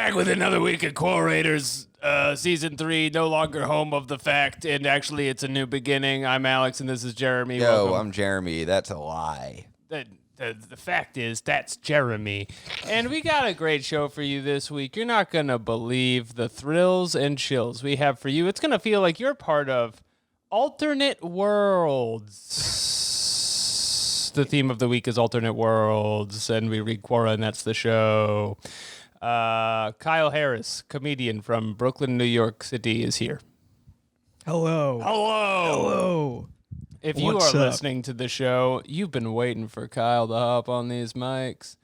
back with another week of Quorators, Season 3, no longer home of the fact, and actually it's a new beginning. I'm Alex, and this is Jeremy. Yo, Welcome. I'm Jeremy. That's a lie. The fact is, that's Jeremy. And we got a great show for you this week. You're not going to believe the thrills and chills we have for you. It's going to feel like you're part of alternate worlds. The theme of the week is alternate worlds, and we read Quora, and that's the show. Kyle Harris, comedian from Brooklyn, New York City, is here. Hello. Hello. If you What's are up? listening to the show, you've been waiting for Kyle to hop on these mics,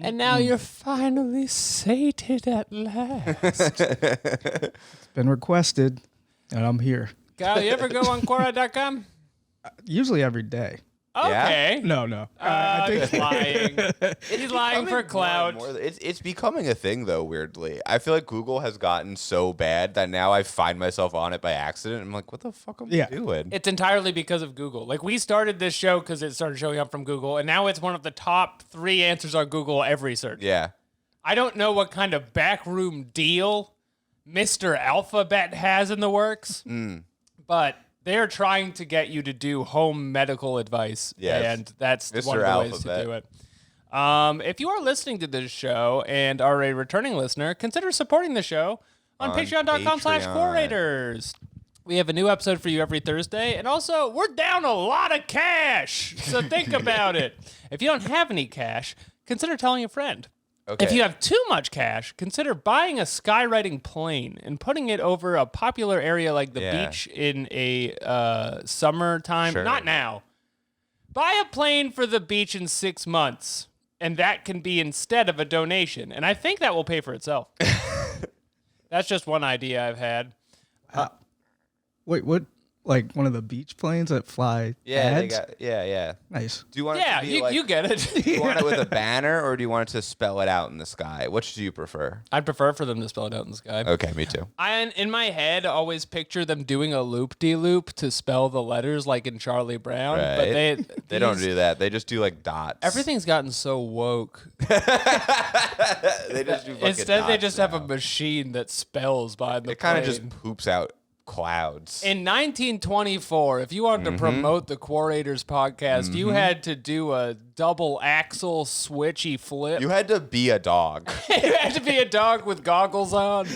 and now you're finally sated at last. It's been requested, and I'm here. Kyle, you ever go on Quora.com? Usually every day. Okay. No. He's lying. He's lying for clout. It's becoming a thing, though, weirdly. I feel like Google has gotten so bad that now I find myself on it by accident. I'm like, what the fuck am I doing? It's entirely because of Google. Like, we started this show because it started showing up from Google, and now it's one of the top 3 answers on Google every search. Yeah. I don't know what kind of backroom deal Mr. Alphabet has in the works, but they're trying to get you to do home medical advice, and that's Mr. one of the Alphabet. ways to do it. If you are listening to this show and are a returning listener, consider supporting the show on patreon.com/Quorators. We have a new episode for you every Thursday, and also, we're down a lot of cash, so think about it. If you don't have any cash, consider telling a friend. Okay. If you have too much cash, consider buying a skywriting plane and putting it over a popular area like the beach in a summertime. Sure. Not now. Buy a plane for the beach in 6 months, and that can be instead of a donation. And I think that will pay for itself. That's just one idea I've had. Wait, what? Like one of the beach planes that fly ads? Yeah. Nice. Do you want it to be you get it. do you want it with a banner, or do you want it to spell it out in the sky? Which do you prefer? I'd prefer for them to spell it out in the sky. Okay, me too. I, in my head, always picture them doing a loop-de-loop to spell the letters like in Charlie Brown. Right. But They don't do that. They just do like dots. Everything's gotten so woke. They just do fucking Instead, they dots just now. have a machine that spells behind the It kind of plane. just poops out clouds. In 1924, if you wanted to promote the Quorators podcast, you had to do a double axle switchy flip. You had to be a dog. You had to be a dog with goggles on.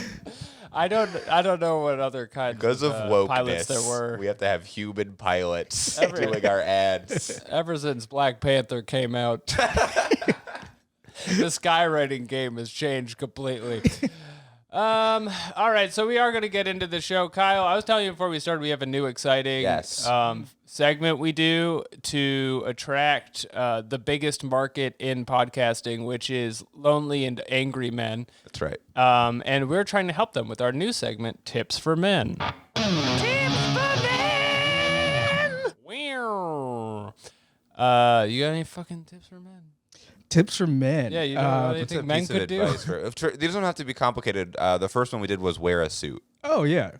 I don't know what other kinds Because of pilots there wokeness, were. we have to have human pilots doing our ads. Ever since Black Panther came out, the skywriting game has changed completely. All right, so we are going to get into the show. Kyle, I was telling you before we started, we have a new exciting segment we do to attract the biggest market in podcasting, which is lonely and angry men. That's right. And we're trying to help them with our new segment, Tips for Men. Tips for Men! Wow. You got any fucking tips for men? Tips for men. Yeah, you know what you think men could do? These don't have to be complicated. The first one we did was wear a suit. Oh, yeah.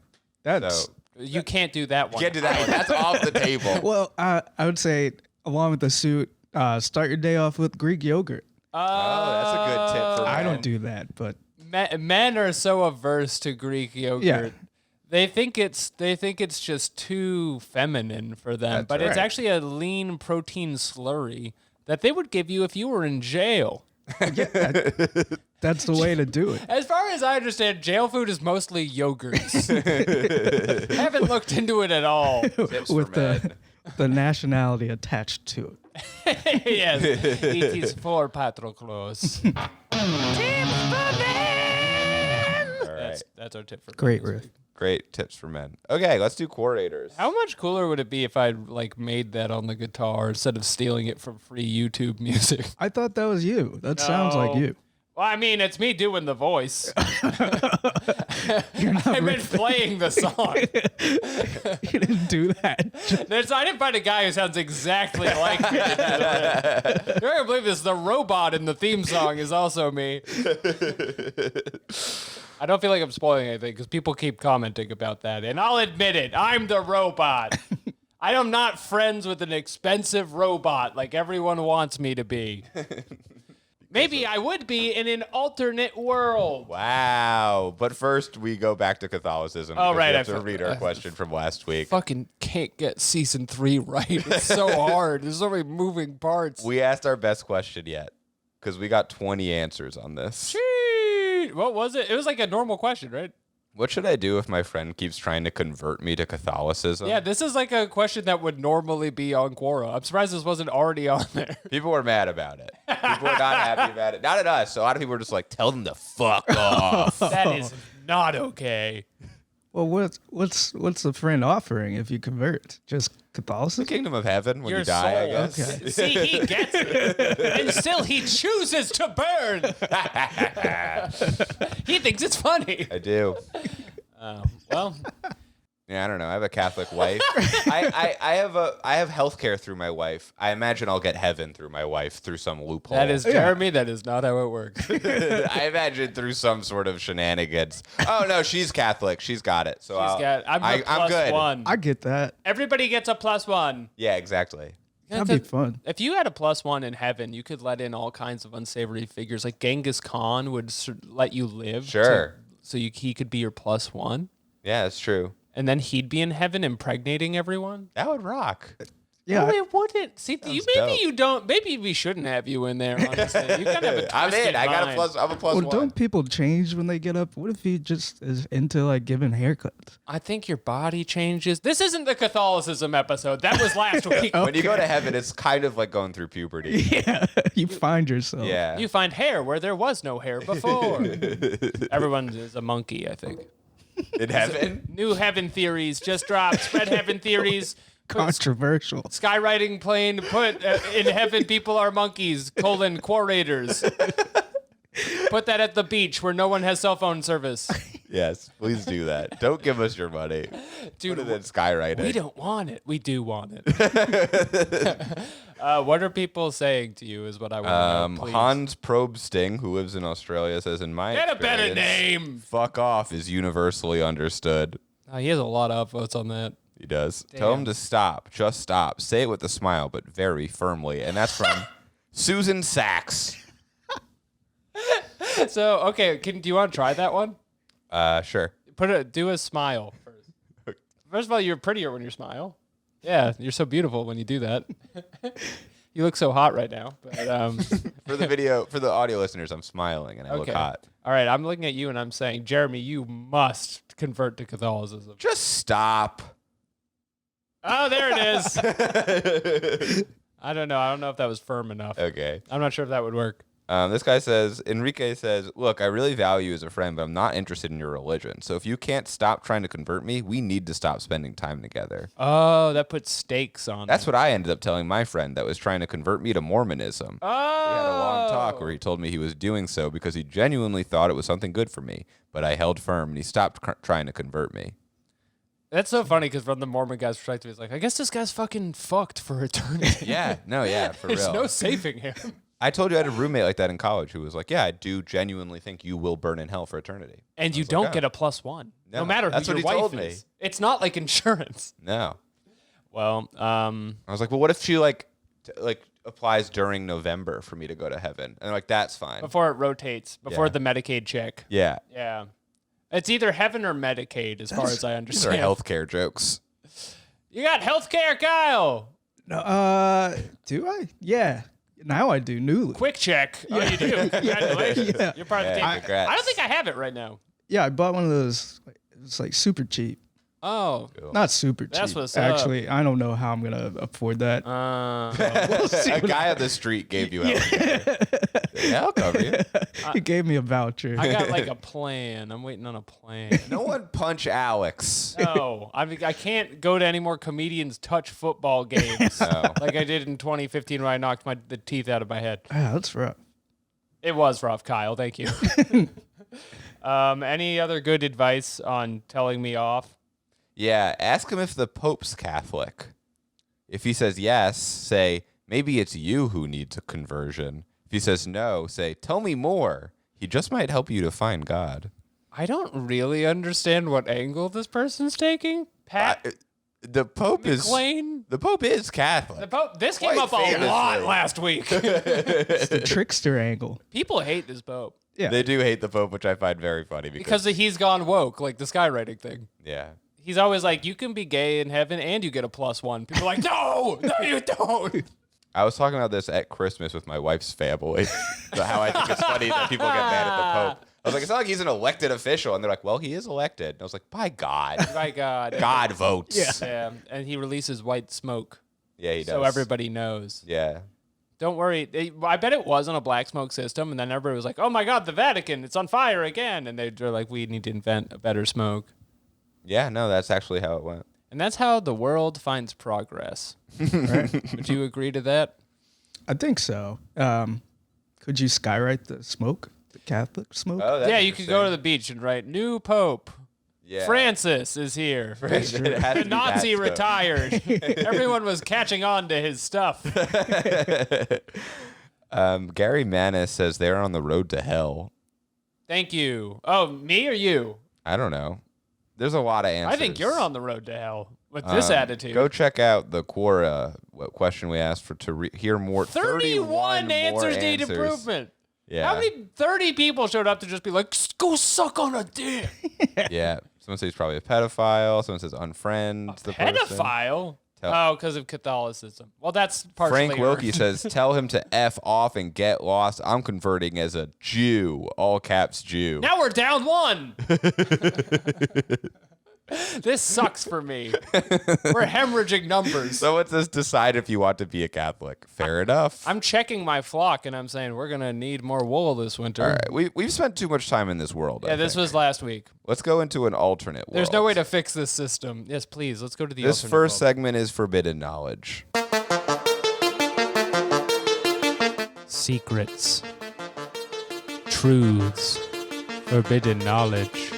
That's... So You can't do that one. you can't do that one. That's off the table. Well, I would say, along with the suit, start your day off with Greek yogurt. Oh, that's a good tip for men. I don't do that, but... Men are so averse to Greek yogurt. Yeah. They think it's just too feminine for them, That's but it's right. actually a lean protein slurry that they would give you if you were in jail. That's the way to do it. As far as I understand, jail food is mostly yogurts. I haven't looked into it at all. Tips With for men. the nationality attached to it. Yes, it is for Patroclus. Tips for men! All right. That's our tip for men Great this riff. week. Great tips for men. Okay, let's do Quorators. How much cooler would it be if I made that on the guitar instead of stealing it from free YouTube music? I thought that was you. That sounds like No. you. Well, I mean, it's me doing the voice. You're not I've been playing the song. You didn't do that. I didn't find a guy who sounds exactly like me. You're not gonna believe this. The robot in the theme song is also me. I don't feel like I'm spoiling anything because people keep commenting about that. And I'll admit it. I'm the robot. I am not friends with an expensive robot like everyone wants me to be. Maybe I would be in an alternate world. Wow. But first, we go back to Catholicism. Oh, right. We have to read our question from last week. Fucking can't get season 3 right. It's so hard. There's so many moving parts. We asked our best question yet because we got 20 answers on this. Cheat. What was it? It was like a normal question, right? What should I do if my friend keeps trying to convert me to Catholicism? Yeah, this is like a question that would normally be on Quora. I'm surprised this wasn't already on there. People were mad about it. People were not happy about it. Not at us. So a lot of people were just like, tell them to fuck off. That is not okay. Well, what's the friend offering if you convert? Just The Catholicism? kingdom of heaven when Your you die, I soul. guess. Okay. See, he gets it. And still he chooses to burn. He thinks it's funny. I do. Well, Yeah, I don't know. I have a Catholic wife. I have healthcare through my wife. I imagine I'll get heaven through my wife through some loophole. that is Jeremy. That is not how it works. I imagine through some sort of shenanigans. Oh no, she's Catholic. She's got it. So I'm the I'm good. +1. I get that. Everybody gets a +1. Yeah, exactly. That'd be fun. If you had a +1 in heaven, you could let in all kinds of unsavory figures. Like Genghis Khan would let you live. Sure. So he could be your +1. Yeah, it's true. And then he'd be in heaven impregnating everyone. That would rock. Yeah. No, it wouldn't. See, dope. you don't. Maybe we shouldn't have you in there. Honestly, you kind of have a I'm twisted in. I got a mind. plus. I'm a +1. Well, don't people change when they get up? What if he just is into like giving haircuts? I think your body changes. This isn't the Catholicism episode. That was last week. When you go to heaven, it's kind of like going through puberty. Yeah, you find yourself. Yeah. You find hair where there was no hair before. Everyone is a monkey, I think. In heaven? New heaven theories just dropped. Spread heaven theories. Controversial. Skywriting plane put in heaven people are monkeys, Quorators. Put that at the beach where no one has cell phone service. Yes, please do that. Don't give us your money. Dude, Put it in skywriting. we don't want it. We do want it. What are people saying to you is what I want to know, please. Hans Probsting, who lives in Australia, says, in my Get a better experience, name. fuck off is universally understood. He has a lot of upvotes on that. He does. Tell him Damn. to stop. Just stop. Say it with a smile, but very firmly. And that's from Susan Sachs. So, okay, do you want to try that one? Sure. Do a smile first. First of all, you're prettier when you smile. Yeah, you're so beautiful when you do that. You look so hot right now. But For the audio listeners, I'm smiling and I look hot. All right, I'm looking at you and I'm saying, Jeremy, you must convert to Catholicism. Just stop. Oh, there it is. I don't know. I don't know if that was firm enough. Okay. I'm not sure if that would work. This guy says, Enrique says, look, I really value you as a friend, but I'm not interested in your religion. So if you can't stop trying to convert me, we need to stop spending time together. Oh, that puts stakes on That's it. what I ended up telling my friend that was trying to convert me to Mormonism. Oh. We had a long talk where he told me he was doing so because he genuinely thought it was something good for me, but I held firm and he stopped trying to convert me. That's so funny because from the Mormon guy's perspective, he's like, I guess this guy's fucking fucked for eternity. Yeah, for There's real. no saving him. I told you I had a roommate like that in college who was like, yeah, I do genuinely think you will burn in hell for eternity. And you was don't like, get a +1. No No, matter that's who what your he wife told me. is. It's not like insurance. No. Well, I was like, well, what if she applies during November for me to go to heaven? And like, that's fine. before it rotates, before Yeah. the Medicaid check. Yeah. Yeah. It's either heaven or Medicaid as far as I These are understand. healthcare jokes. You got healthcare, Kyle. No, do I? Yeah. Now I do newly. Quick check. Oh, you do. Congratulations. Yeah. You're part of the Yeah, team. congrats. I don't think I have it right now. Yeah, I bought one of those. It's like super cheap. Oh. Not super cheap. That's what's up. Actually, I don't know how I'm gonna afford that. A guy on the street gave you healthcare. Yeah, I'll cover you. He gave me a voucher. I got like a plan. I'm waiting on a plan. No one punch Alex. No, I can't go to any more comedians touch football games No. like I did in 2015 when I knocked the teeth out of my head. Ah, that's rough. It was rough, Kyle. Thank you. Any other good advice on telling me off? Yeah, ask him if the Pope's Catholic. If he says yes, say, maybe it's you who needs a conversion. If he says no, say, tell me more. He just might help you to find God. I don't really understand what angle this person's taking. Pat, The Pope McLean? The Pope is Catholic. The Pope. This came Quite up a lot famously. last week. It's the trickster angle. People hate this Pope Yeah. They do hate the Pope, which I find very funny because he's gone woke, like the skywriting thing. yeah. He's always like, you can be gay in heaven and you get a +1. People are like, no, you don't. I was talking about this at Christmas with my wife's family. So how I think it's funny that people get mad at the Pope. I was like, it's not like he's an elected official. And they're like, well, he is elected. And I was like, by God. My God. God votes. Yeah, and he releases white smoke. Yeah, he does. So everybody knows. Yeah. Don't worry. I bet it was on a black smoke system, and then everybody was like, oh my God, the Vatican, it's on fire again. And they're like, we need to invent a better smoke. Yeah, no, that's actually how it went. And that's how the world finds progress. Right? Would you agree to that? I think so. Could you skywrite the smoke? The Catholic smoke? Oh, that's Yeah, you could go to interesting. the beach and write, new Pope. Yeah. Francis is here. It has to The be Nazi that, retired. Everyone was catching on to his stuff. Gary Manis says they're on the road to hell. Thank you. Oh, me or you? I don't know. There's a lot of answers. I think you're on the road to hell with this attitude. Go check out the Quora question we asked for hear more. 31 answers need improvement. Yeah. How many 30 people showed up to just be like, go suck on a dick? Yeah. Someone says he's probably a pedophile. Someone says unfriend the person. Pedophile? Oh, because of Catholicism. Well, that's partially Frank Wilkie says, tell him to F off and get lost. I'm converting as a Jew. All caps Jew. Now we're down 1. This sucks for me. We're hemorrhaging numbers. So it says decide if you want to be a Catholic. Fair enough. I'm checking my flock and I'm saying we're going to need more wool this winter. All right. We've spent too much time in this world. Yeah, I this think. was last week. Let's go into an alternate world. There's no way to fix this system. Yes, please. Let's go to the This alternate first world. segment is forbidden knowledge. Secrets. Truths. Forbidden knowledge.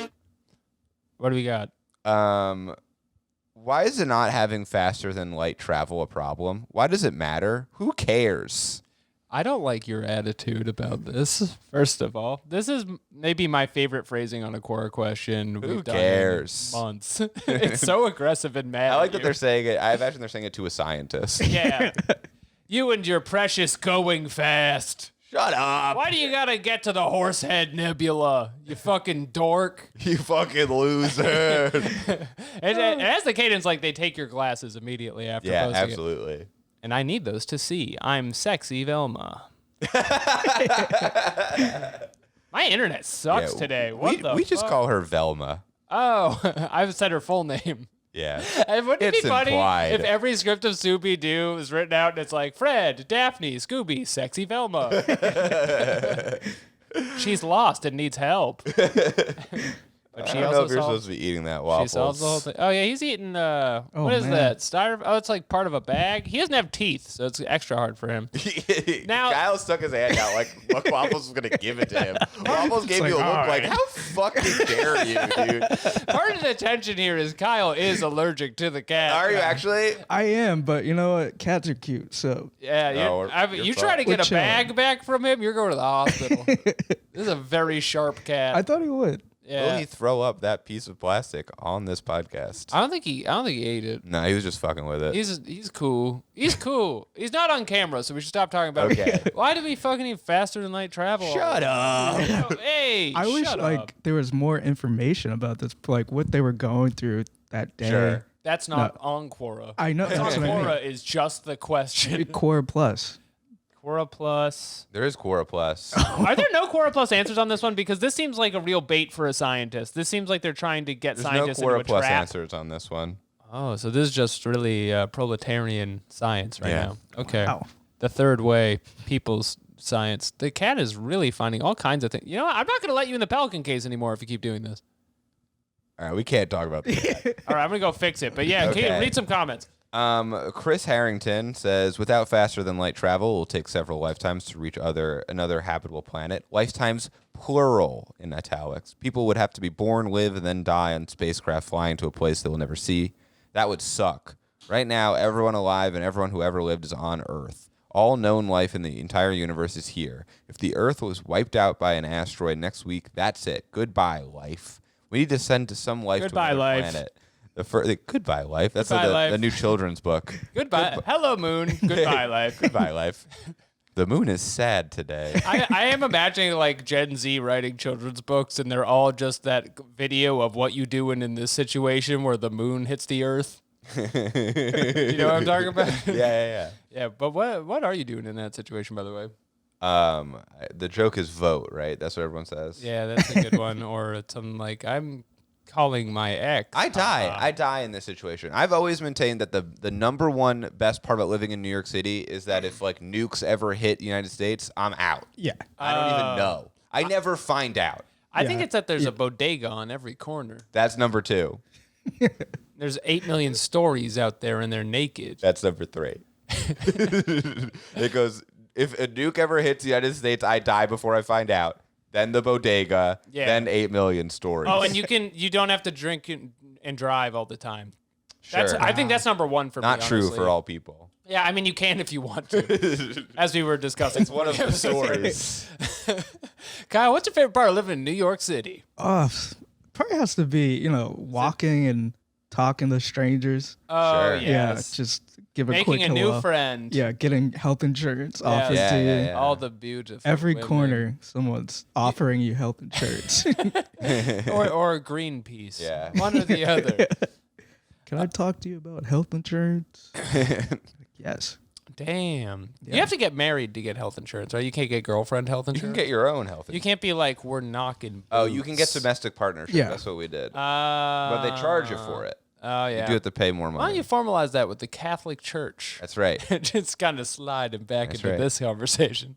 What do we got? Why is it not having faster than light travel a problem? Why does it matter? Who cares? I don't like your attitude about this, first of all. This is maybe my favorite phrasing on a Quora question we've done cares? in months. It's so aggressive and mad. I like at that you. they're saying it. I imagine they're saying it to a scientist. Yeah. You and your precious going fast. Shut up. Why do you gotta get to the Horsehead Nebula, you fucking dork? You fucking loser. And it has the cadence like they take your glasses immediately after Yeah, posting it. absolutely. And I need those to see. I'm sexy Velma. My internet sucks Yeah, today. What we the just fuck? call her Velma. Oh, I've said her full name. Yeah. And wouldn't it It's be funny implied. if every script of Scooby-Doo is written out and it's like, Fred, Daphne, Scooby, sexy Velma. She's lost and needs help. But I she don't know also if you're solves, supposed to be eating that she waffles. solves the whole thing. Oh, yeah, he's eating, what is man. that? Styrofoam? Oh, it's like part of a bag. He doesn't have teeth, so it's extra hard for him. Now- Kyle stuck his hand out like Waffles was gonna give it to him. Waffles gave like, you a look all like, right. how fucking dare you, dude? Part of the tension here is Kyle is allergic to the cat. Are you actually? I am, but you know what? Cats are cute, so Yeah, No, you you're try to fine. get a We're bag back from him, you're going to the hospital. This is a very sharp cat. I thought he would. Yeah. Will he throw up that piece of plastic on this podcast? I don't think he ate it. No, he was just fucking with it. He's cool. He's cool. He's not on camera, so we should stop talking about Okay. it. Why do we fucking need faster than light travel? Shut up. Hey, I wish shut like up. there was more information about this, like what they were going through that day. Sure. That's not on Quora. I know. What's That's on what I mean. Quora is just the question. Quora Plus. Quora Plus. There is Quora Plus. Are there no Quora Plus answers on this one? Because this seems like a real bait for a scientist. This seems like they're trying to get There's no scientists into Quora a Plus trap. answers on this one. Oh, so this is just really proletarian science right Yeah. now. Okay. Wow. The third way, people's science. The cat is really finding all kinds of things. You know what? I'm not going to let you in the Pelican case anymore if you keep doing this. All right, we can't talk about this. All right, I'm going to go fix it. But yeah, Okay. Kate, read some comments. Chris Harrington says, without faster than light travel, it will take several lifetimes to reach another habitable planet. Lifetimes plural in italics. People would have to be born, live, and then die on spacecraft flying to a place they will never see. That would suck. Right now, everyone alive and everyone who ever lived is on Earth. All known life in the entire universe is here. If the Earth was wiped out by an asteroid next week, that's it. Goodbye, life. We need to send to some life Goodbye, to another life. planet. Goodbye, Life. That's Goodbye, Life. the new children's book. Goodbye. Hello, moon. Goodbye, life. Goodbye, Life. The moon is sad today. I am imagining like Gen Z writing children's books, and they're all just that video of what you doing in this situation where the moon hits the earth. You know what I'm talking about? Yeah. Yeah, but what are you doing in that situation, by the way? The joke is vote, right? That's what everyone says. Yeah, that's a good one. Or it's something like, I'm calling my ex. I die in this situation. I've always maintained that the number one best part about living in New York City is that if like nukes ever hit the United States, I'm out. Yeah. I don't even know. I never find out. I think it's that there's a bodega on every corner. That's number 2. There's 8 million stories out there, and they're naked. That's number 3. It goes, if a nuke ever hits the United States, I die before I find out. Then the bodega. Yeah. Then 8 million stories. Oh, and you don't have to drink and drive all the time. Sure. I think that's number 1 for me. Not true honestly. for all people. Yeah, I mean, you can if you want to, as we were discussing. It's one of the stories. Kyle, what's your favorite part of living in New York City? Probably has to be, walking and talking to strangers. Oh, Sure. yes. Just give a Making quick a hello. new friend. Yeah, getting health insurance offered Yeah, to you. yeah. All the beautiful Every women. corner, someone's offering you health insurance. or Greenpeace. Yeah. One or the other. Can I talk to you about health insurance? Yes. Damn. Yeah. You have to get married to get health insurance, right? You can't get girlfriend health You insurance. can get your own health You insurance. can't be like, we're knocking. Oh, you can get boots. domestic partnership. Yeah. That's what we did. But they charge you for it. Oh, yeah. You do have to pay more money. Why don't you formalize that with the Catholic Church? That's right. Just kind of sliding back That's into right. this conversation.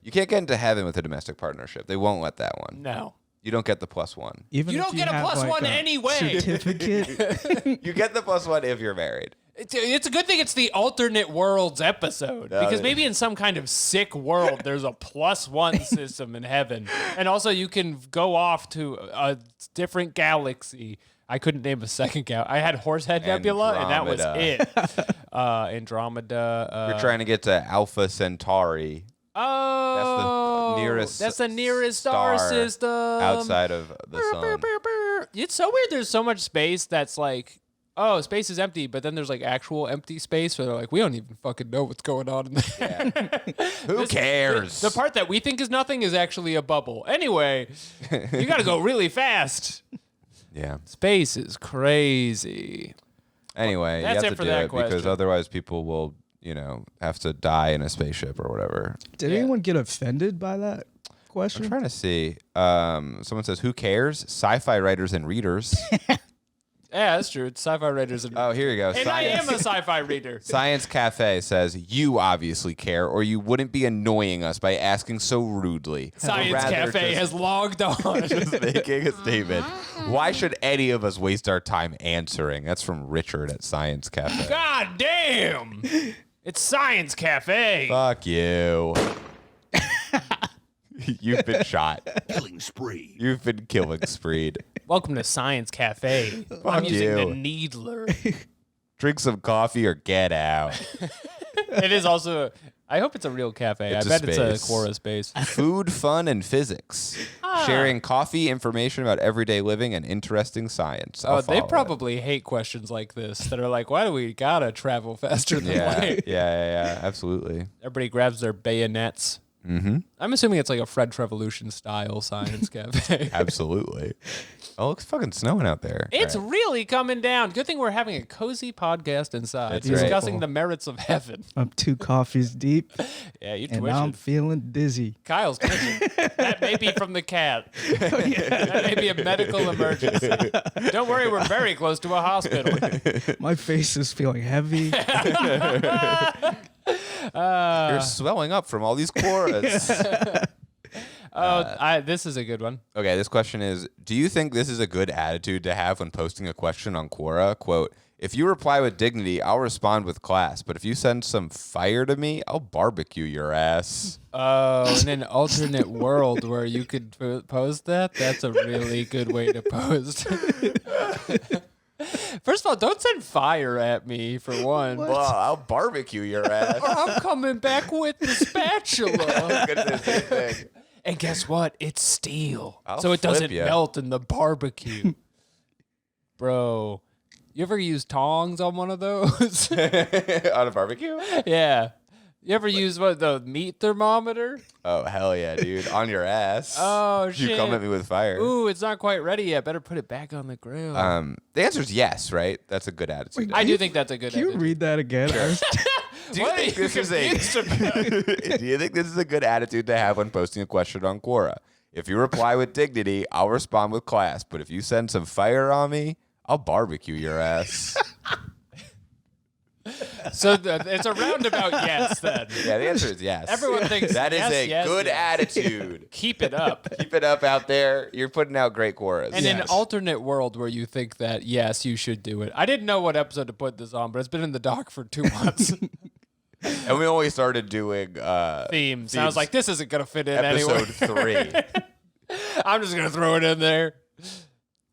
You can't get into heaven with a domestic partnership. They won't let that one. No. You don't get the +1. Even You if don't get a have, +1 a anyway. Certificate. You get the +1 if you're married. It's a good thing it's the alternate worlds episode, because maybe in some kind of sick world there's a +1 system in heaven, and also you can go off to a different galaxy. I couldn't name a second galaxy. I had Horsehead Nebula, and that was it. Andromeda. You're trying to get to Alpha Centauri. Oh, That's the nearest star star system outside of the sun. It's so weird. There's so much space that's like, oh, space is empty, but then there's like actual empty space where they're like, we don't even fucking know what's going on in there. Who cares? The part that we think is nothing is actually a bubble. Anyway, you got to go really fast. Yeah. Space is crazy. Anyway, That's you it have for to do that it because question. otherwise people will, have to die in a spaceship or whatever. Did Yeah. anyone get offended by that question? I'm trying to see. Someone says, who cares? Sci-fi writers and readers. Yeah, that's true. It's sci-fi readers. And Oh, here you go. and I am a sci-fi reader. Science Cafe says, you obviously care, or you wouldn't be annoying us by asking so rudely. Science Rather Cafe just- has logged on. just making a statement. Why should any of us waste our time answering? That's from Richard at Science Cafe. God damn! It's Science Cafe. Fuck you. You've been shot. Killing spree. You've been killing spreed. Welcome to Science Cafe. I'm Fuck using you. the Needler. Drink some coffee or get out. It is also. I hope it's a real cafe. It's I a bet it's a space. Quora space. Food, fun, and physics. Sharing coffee, information about everyday living, and interesting science. I'll Oh, they follow it. probably hate questions like this that are like, why do we gotta travel faster than Yeah, light? yeah, absolutely. Everybody grabs their bayonets. Mm-hmm. I'm assuming it's like a French Revolution style Science Cafe. Absolutely. Oh, it's fucking snowing out there. It's All right. really coming down. Good thing we're having a cozy podcast inside, That's right. discussing the merits of heaven. I'm 2 coffees deep, Yeah, you and twitching. I'm feeling dizzy. Kyle's twitching. That may be from the cat. That may be a medical emergency. Don't worry, we're very close to a hospital. My face is feeling heavy. You're swelling up from all these Quoras. This is a good one. Okay, this question is, do you think this is a good attitude to have when posting a question on Quora? Quote, if you reply with dignity, I'll respond with class. But if you send some fire to me, I'll barbecue your ass. Oh, in an alternate world where you could post that, that's a really good way to post. First of all, don't send fire at me, for one. Well, I'll barbecue your ass. I'm coming back with the spatula. Gonna say the same thing. And guess what? It's steel. I'll So it flip doesn't ya. melt in the barbecue. Bro, You ever use tongs on one of those? On a barbecue? Yeah. You ever use the meat thermometer? Oh, hell yeah, dude. On your ass. Oh, shit. You come at me with fire. Ooh, it's not quite ready yet. Better put it back on the grill. The ansor is yes, right? That's a good attitude. I do think that's a good Can you read that again? Do you think this is Do you think this is a good attitude to have when posting a question on Quora? If you reply with dignity, I'll respond with class. But if you send some fire on me, I'll barbecue your ass. So it's a roundabout yes then. Yeah, the answer is yes. Everyone thinks that is yes, a yes, good yes. attitude. Keep it up. Keep it up out there. You're putting out great Quoras. And in an alternate world where you think that, yes, you should do it. I didn't know what episode to put this on, but it's been in the doc for 2 months. And we only started doing Themes. I was like, this isn't going to fit in episode anyway. 3. I'm just going to throw it in there.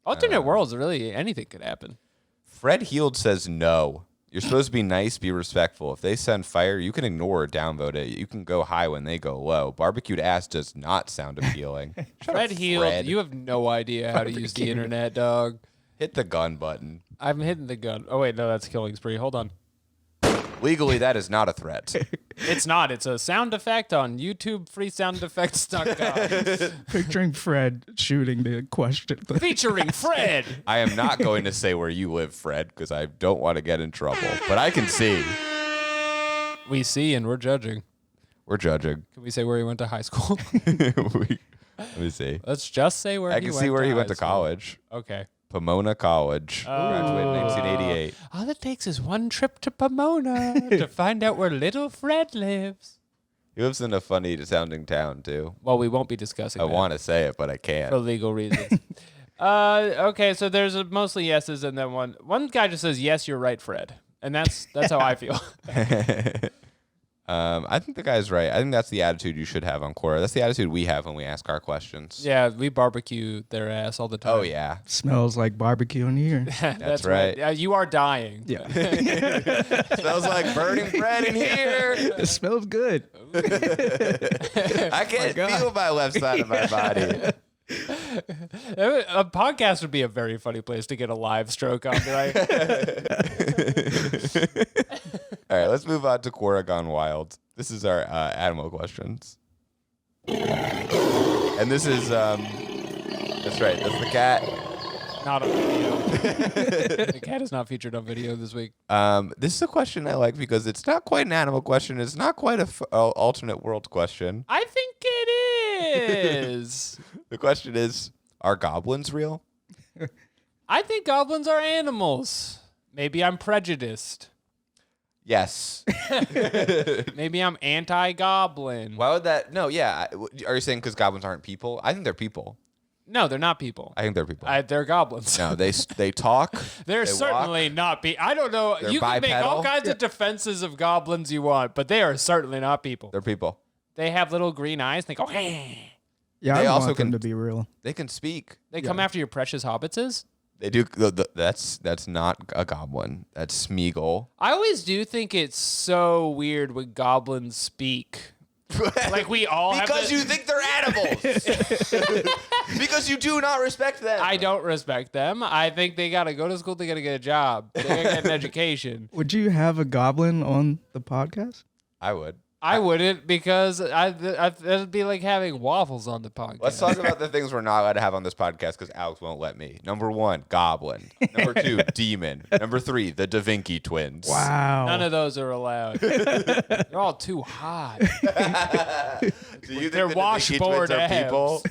Alternate worlds, really, anything could happen. Fred Heald says no. You're supposed to be nice, be respectful. If they send fire, you can ignore or downvote it. You can go high when they go low. Barbecued ass does not sound appealing. Fred Heald, you have no idea how to use the internet, dog. Hit the gun button. I'm hitting the gun. Oh, wait, no, that's Killing Spree. Hold on. Legally, that is not a threat. It's not. It's a sound effect on YouTube, freesoundeffects.com. Picturing Fred shooting the question. Featuring Fred. I am not going to say where you live, Fred, because I don't want to get in trouble. But I can see. We see and we're judging. We're judging. Can we say where he went to high school? Let me see. Let's just say where I he can went see where he went high to school. college. Okay. Pomona College. Graduated in 1988. All it takes is one trip to Pomona to find out where little Fred lives. He lives in a funny sounding town, too. Well, we won't be discussing I that want to say it, but I can't. for legal reasons. Okay, so there's mostly yeses, and then one guy just says, yes, you're right, Fred. And that's how I feel. I think the guy's right. I think that's the attitude you should have on Quora. That's the attitude we have when we ask our questions. Yeah, we barbecue their ass all the time. Oh, yeah. Smells like barbecue in here. That's right. You are dying. Yeah. Smells like burning bread in here. It smells good. I can't feel my left side of my body. A podcast would be a very funny place to get a live stroke on. Right? All right, let's move on to Quora Gone Wild. This is our animal questions. And this is, that's right, that's the cat. Not on video. The cat is not featured on video this week. This is a question I like because it's not quite an animal question. It's not quite a alternate world question. I think it is. The question is, are goblins real? I think goblins are animals. Maybe I'm prejudiced. Yes. Maybe I'm anti-goblin. Why would that? No, yeah. Are you saying because goblins aren't people? I think they're people. No, they're not people. I think they're people. They're goblins. No, they talk. They're they certainly not people. I don't know. They're You can make all bipedal. kinds of defenses of goblins you want, but they are certainly not people. They're people. They have little green eyes. And they go, hey. Yeah, They I also want them can- to be real. They can speak. They come after your precious hobbitses. They do. That's not a goblin. That's Smeagol. I always do think it's so weird when goblins speak. Like we all have Because you think they're animals. Because you do not respect them. I don't respect them. I think they gotta go to school. They gotta get a job. They gotta get an education. Would you have a goblin on the podcast? I would. I wouldn't because that'd be like having waffles on the podcast. Let's talk about the things we're not allowed to have on this podcast because Alex won't let me. Number 1, goblin. Number 2, demon. Number 3, the Da Vinci twins. Wow. None of those are allowed. They're all too hot. Do you think They're the Da Vinci twins washboard are people?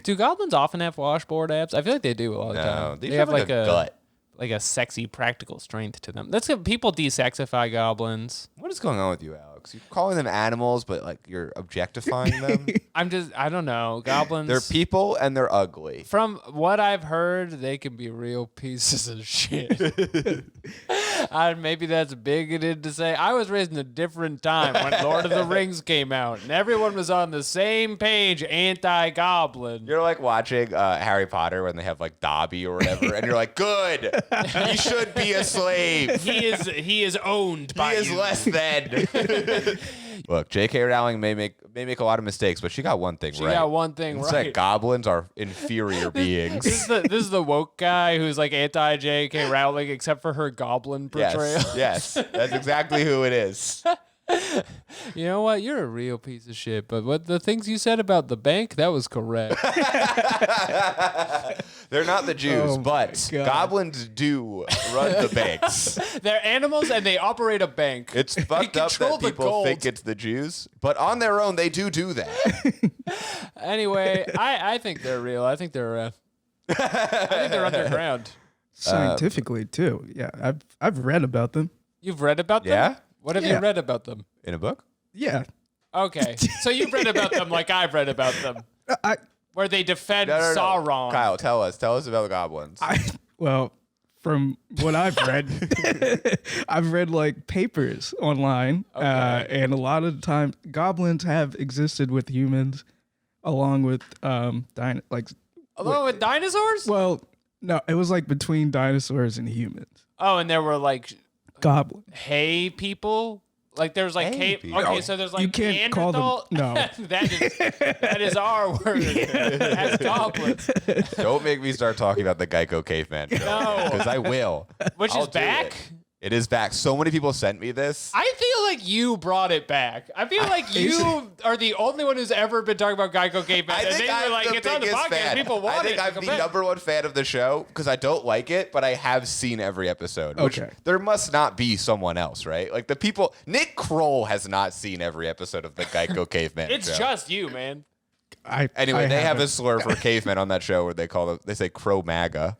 Do goblins often have washboard abs? I feel like they do all the No, time. they have like a gut. like a sexy, practical strength to them. That's good. People desexify goblins. What is going on with you, Alex? You're calling them animals, but like you're objectifying them. I don't know. Goblins. They're people and they're ugly. From what I've heard, they can be real pieces of shit. Maybe that's bigoted to say. I was raised in a different time when Lord of the Rings came out, and everyone was on the same page, anti-goblin. You're like watching Harry Potter when they have like Dobby or whatever, and you're like, good. He should be a slave. He is owned by He is you. less than. Look, J.K. Rowling may make a lot of mistakes, but she got one thing right. She got one thing It's that right. goblins are inferior beings. This is the woke guy who's like anti J.K. Rowling, except for her goblin portrayal. Yes, that's exactly who it is. You know what? You're a real piece of shit. But what the things you said about the bank, that was correct. They're not the Jews, Oh but my God. goblins do run the banks. They're animals and they operate a bank. It's fucked up control that the people gold. think it's the Jews, but on their own, they do that. Anyway, I think they're real. I think they're underground. Scientifically too. Yeah, I've read about them. You've read about them? Yeah? What have you Yeah. read about them? In a book? Yeah. Okay. So you've read about them like I've read about them. I Where they defend No. Sauron. Kyle, tell us about the goblins. well, from what I've read, I've read like papers online, Okay. and a lot of the time, goblins have existed with humans, along with Along with dinosaurs? Well, no, it was like between dinosaurs and humans. Oh, and there were like Goblin. hay people? Like there's like Hay cave. people. Okay, so there's like You can't call them- Neanderthal- no. that is our word as goblins. Don't make me start talking about the Geico caveman show. No. Because I will. Which I'll is do back? it. It is back. So many people sent me this. I feel like you brought it back. I feel like you are the only one who's ever been talking about Geico Caveman. I And think they were I'm like, the it's on the biggest podcast. fan. People want I think it. I'm Come the back. number one fan of the show because I don't like it, but I have seen every episode. Which Okay. there must not be someone else, right? Like the people. Nick Kroll has not seen every episode of the Geico Caveman It's show. just you, man. Anyway, they have a haven't. slur for cavemen on that show where they say Crow MAGA.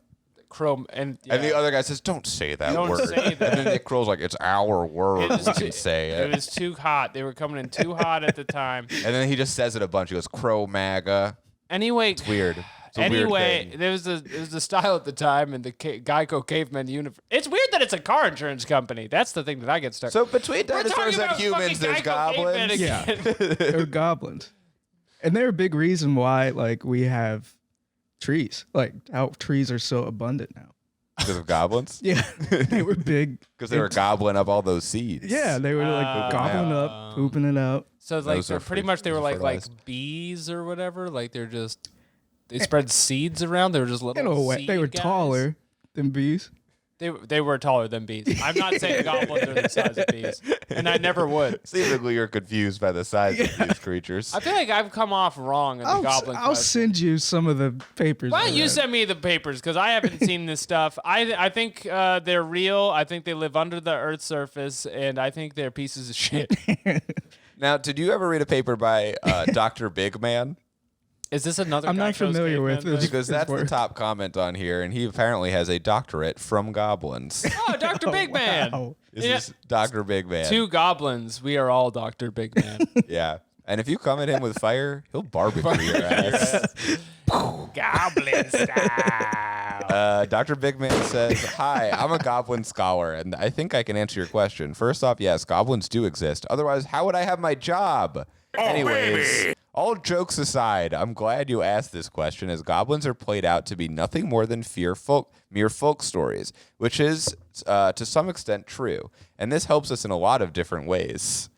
Chrome and And the other guy says, "Don't say that Don't word." say that. And then Nick Kroll's like, "It's our word. It was We too- can say it it." was too hot. They were coming in too hot at the time. And then he just says it a bunch. He goes, "Crow MAGA." Anyway, Weird. It's a weird anyway, thing. there was a style at the time in the Geico Caveman universe. It's weird that it's a car insurance company. That's the thing that I get stuck. So between We're dinosaurs talking and about humans, fucking there's Geico Caveman goblins. Yeah. again. They're goblins, and they're a big reason why like we have trees. Like how trees are so abundant now. Because of goblins? Yeah, they were big. Because they were gobbling up all those seeds. Yeah, they were like gobbling up, pooping it out. So like Those are pretty free- much they were those are like fertilized. bees or whatever. Like they spread seeds around. They were just little. In a way, seed they were guys. taller than bees. They were taller than bees. I'm not saying goblins are the size of bees, and I never would. Seemingly you're confused by the size of these creatures. I feel like I've come off wrong in the goblin I'll question. send you some of the papers. Why I don't you read. send me the papers? Because I haven't seen this stuff. I think they're real. I think they live under the Earth's surface, and I think they're pieces of shit. Now, did you ever read a paper by Dr. Big Man? Is this another? I'm not Geico's familiar with Caveman this. thing? Because that's the worth. top comment on here, and he apparently has a doctorate from goblins. Oh, Dr. Big Man. Wow. This Yeah. is Dr. Big Man. Two goblins. We are all Dr. Big Man. Yeah. And if you come at him with fire, he'll barbecue your ass. Goblin style. Dr. Big Man says, "Hi, I'm a goblin scholar, and I think I can answer your question. First off, yes, goblins do exist. Otherwise, how would I have my job? Anyways, all jokes aside, I'm glad you asked this question, as goblins are played out to be nothing more than mere folk stories, which is, to some extent, true. And this helps us in a lot of different ways."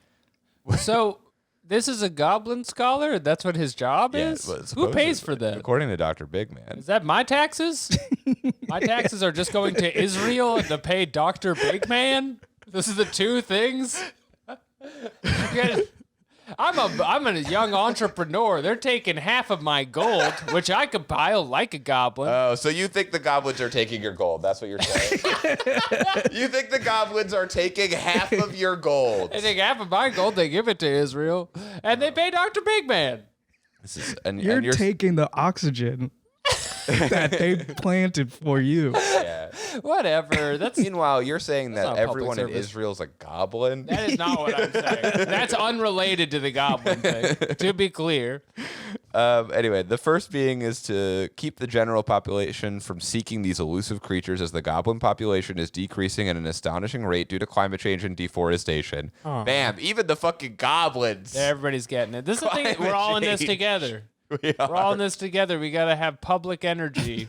So this is a goblin scholar? That's what his job is? well, Who pays supposedly, for that? According to Dr. Big Man. Is that my taxes? My taxes are just going to Israel to pay Dr. Big Man? This is the two things? I'm a young entrepreneur. They're taking half of my gold, which I compile like a goblin. Oh, so you think the goblins are taking your gold? That's what you're saying? You think the goblins are taking half of your gold? They take half of my gold, they give it to Israel, and they pay Dr. Big Man. This is, and You're you're taking the oxygen that they planted for you. yeah. Whatever. That's Meanwhile, you're saying not that a public everyone in service. Israel is a goblin. that is not what I'm saying. That's unrelated to the goblin thing. To be clear. Anyway, the first being is to keep the general population from seeking these elusive creatures, as the goblin population is decreasing at an astonishing rate due to climate change and deforestation. Bam! Even the fucking goblins. Everybody's getting it. This is the thing. Climate We're all in this change. together. We We're all in are. this together. We gotta have public energy.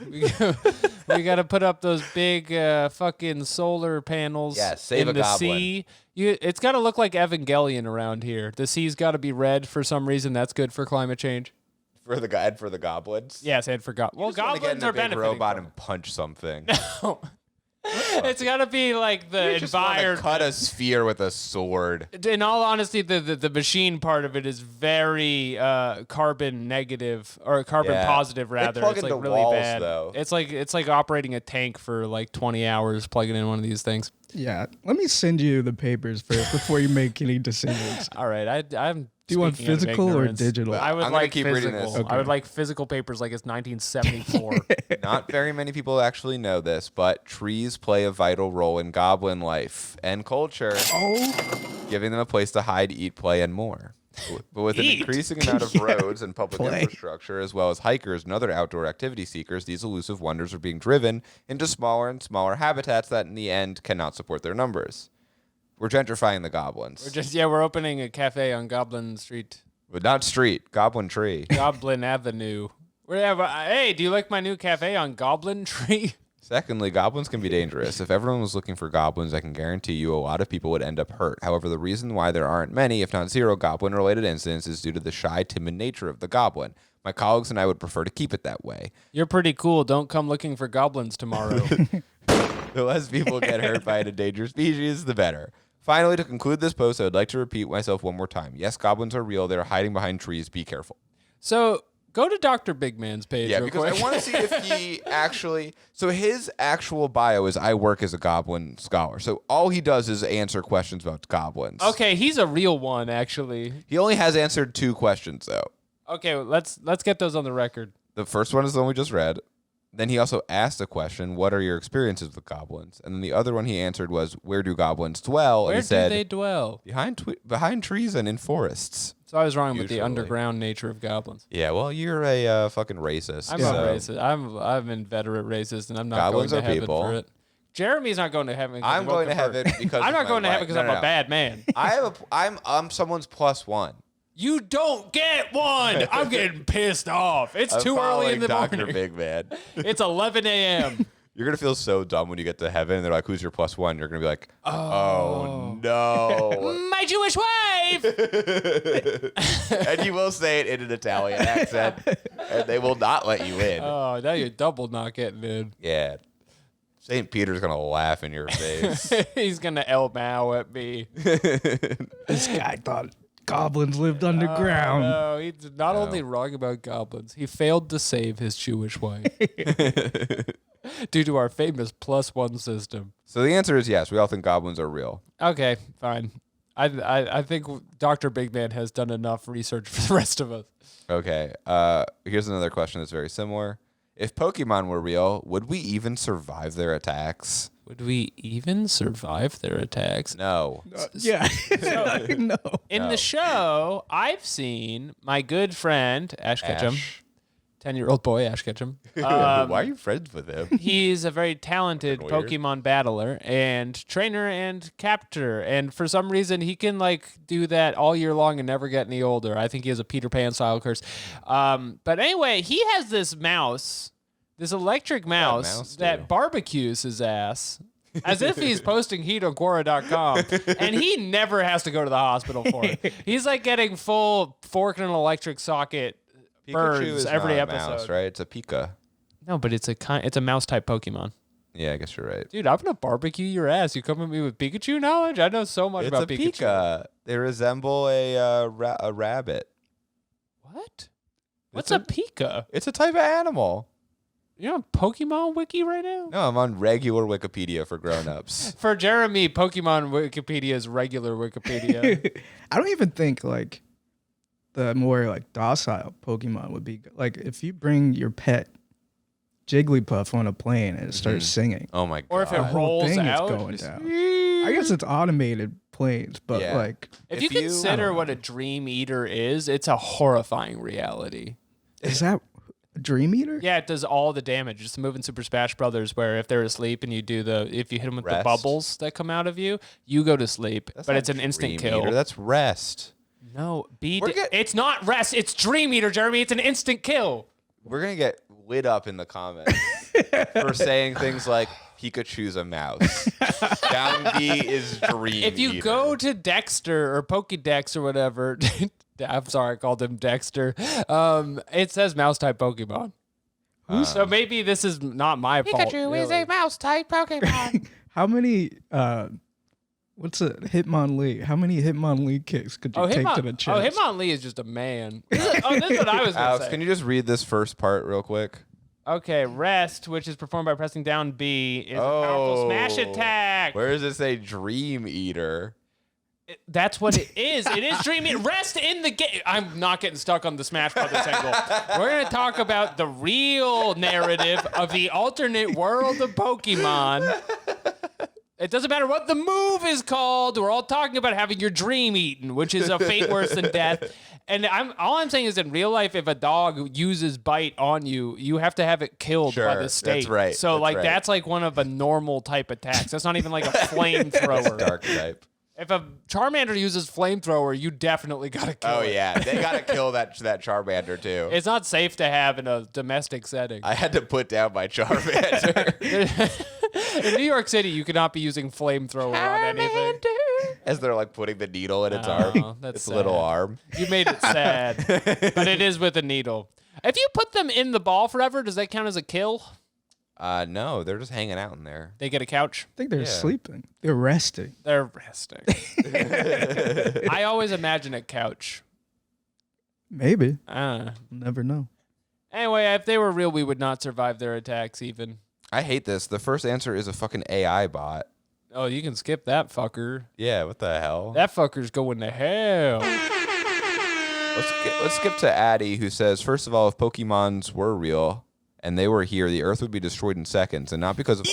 We got to put up those big fucking solar panels save in a the goblin. sea. It's got to look like Evangelion around here. The sea's got to be red for some reason. That's good for climate change. For the guide for the goblins. Yes, and for well, Just wanna get in goblins a are big benefiting. robot from and punch something. It's got to be like the You just want to environment. cut a sphere with a sword. In all honesty, the machine part of it is very carbon negative or carbon positive rather. plug It's like into really walls, bad. though. It's like operating a tank for like 20 hours plugging in one of these things. Yeah, let me send you the papers first before you make any decisions. All right, I'm. Do you want speaking out of physical or ignorance. digital? I would I'm gonna like keep physical. reading this. I Okay. would like physical papers like it's 1974. Not very many people actually know this, but trees play a vital role in goblin life and culture, giving them a place to hide, eat, play, and more. But with an Eat? increasing amount of roads and public Play. infrastructure, as well as hikers and other outdoor activity seekers, these elusive wonders are being driven into smaller and smaller habitats that in the end cannot support their numbers. We're gentrifying the goblins. We're opening a cafe on Goblin Street, But not street, goblin tree. Goblin Avenue. Hey, do you like my new cafe on Goblin Tree? Secondly, goblins can be dangerous. If everyone was looking for goblins, I can guarantee you a lot of people would end up hurt. However, the reason why there aren't many, if not zero, goblin-related incidents is due to the shy, timid nature of the goblin. My colleagues and I would prefer to keep it that way. You're pretty cool. Don't come looking for goblins tomorrow. The less people get hurt by an endangered species, the better. Finally, to conclude this post, I would like to repeat myself one more time. Yes, goblins are real. They're hiding behind trees. Be careful. So go to Dr. Big Man's page Yeah, real because quick. I want to see if he actually... So his actual bio is, I work as a goblin scholar. So all he does is answer questions about goblins. Okay, he's a real one, actually. He only has answered 2 questions, though. Okay, let's get those on the record. The first one is the one we just read. Then he also asked a question, what are your experiences with goblins? And then the other one he answered was, where do goblins dwell? Where and he said, do they dwell? behind trees and in forests. So I was wrong with the Usually. underground nature of goblins. Yeah, well, you're a fucking racist. I'm so. a racist. I'm inveterate racist, and I'm not Goblins going to are heaven people. for it. Jeremy's not going to heaven. 'cause I'm he woke going to up hurt. heaven because I'm of not my going to heaven wife. because No, I'm no. a bad man. I'm someone's +1. You don't get one. I'm getting pissed off. It's I'm too early in the following Dr. morning. Big Man. It's 11 a.m. You're going to feel so dumb when you get to heaven and they're like, who's your +1? You're going to be like, oh no. My Jewish wife. And you will say it in an Italian accent, and they will not let you in. Oh, now you're double not getting in. Yeah. St. Peter's going to laugh in your face. He's gonna El Mao at me. This guy thought goblins lived underground. No, he's not only wrong about goblins, he failed to save his Jewish wife due to our famous +1 system. So the answer is yes. We all think goblins are real. Okay, fine. I think Dr. Big Man has done enough research for the rest of us. Okay. Here's another question that's very similar. If Pokemon were real, would we even survive their attacks? Would we even survive their attacks? No. Yeah. No. In No. the show, I've seen my good friend Ash Ketchum, Ash. 10-year-old boy Ash Ketchum. Why are you friends with him? He's a very talented Fucking weird. Pokemon battler and trainer and captor. And for some reason, he can like do that all year long and never get any older. I think he has a Peter Pan style curse. But anyway, he has this mouse, this electric mouse, mouse do? that barbecues his ass as if he's posting heat on Quora.com. And he never has to go to the hospital for it. He's like getting full fork in an electric socket Pikachu burns is every not a episode. mouse, right? It's a Pika. No, but it's a mouse type Pokemon. Yeah, I guess you're right. Dude, I'm gonna barbecue your ass. You come at me with Pikachu knowledge? I know so much It's about a Pikachu. Pika. They resemble a rabbit. What? What's a Pika? It's a type of animal. You're on Pokemon Wiki right now? No, I'm on regular Wikipedia for grown-ups. For Jeremy, Pokemon Wikipedia is regular Wikipedia. I don't even think like the more like docile Pokemon would be good. Like if you bring your pet Jigglypuff on a plane and it starts singing, Oh my god. Or if it the whole rolls thing out. is going just- down. I guess it's automated planes, but Yeah. like, If If you you- consider what a dream eater is, it's a horrifying reality. is that a Dream Eater? Yeah, it does all the damage. It's the move in Super Smash Brothers where if they're asleep and if you hit them with the Rest. bubbles that come out of you, you go to sleep. That's but not it's an instant Dream kill. Eater, that's rest. No, We're it's not rest. It's Dream Eater, Jeremy. It's an instant kill. We're gonna get lit up in the comments. for saying things like Pikachu's a mouse. Down B is Dream If you Eater. go to Dexter or Pokédex or whatever, I'm sorry, I called him Dexter. It says mouse type Pokemon. So maybe this is not my fault. Pikachu is really. a mouse-type Pokemon. How many? What's a Hitmonlee? How many Hitmonlee kicks could you take to the chest? Oh, Hitmonlee is just a man. This is what I was going to Alex, say. can you just read this first part real quick? Okay, rest, which is performed by pressing down B, is a powerful smash attack. Where does it say Dream Eater? That's what it is. It is dreaming. Rest in the game. I'm not getting stuck on the Smash Brothers angle. We're going to talk about the real narrative of the alternate world of Pokemon. It doesn't matter what the move is called. We're all talking about having your dream eaten, which is a fate worse than death. And all I'm saying is, in real life, if a dog uses bite on you, you have to have it killed by the state. That's right. So, That's right. that's like one of a normal type attacks. That's not even like a flamethrower. Dark type. If a Charmander uses flamethrower, you definitely gotta kill Oh it. yeah, they gotta kill that Charmander too. It's not safe to have in a domestic setting. I had to put down my Charmander In New York City, you cannot be using flamethrower on anything. as they're like putting the needle in its Oh, arm. that's Its little sad. arm. You made it sad, but it is with a needle. If you put them in the ball forever, does that count as a kill? No, they're just hanging out in there. They get a couch. I think they're Yeah. sleeping. They're resting. They're resting. I always imagine a couch. Maybe. Uh, Never know. anyway, if they were real, we would not survive their attacks even. I hate this. The first answer is a fucking AI bot. Oh, you can skip that fucker. Yeah, what the hell? That fucker's going to hell. Let's skip to Addie, who says, first of all, if Pokemons were real and they were here, the Earth would be destroyed in seconds, and not because of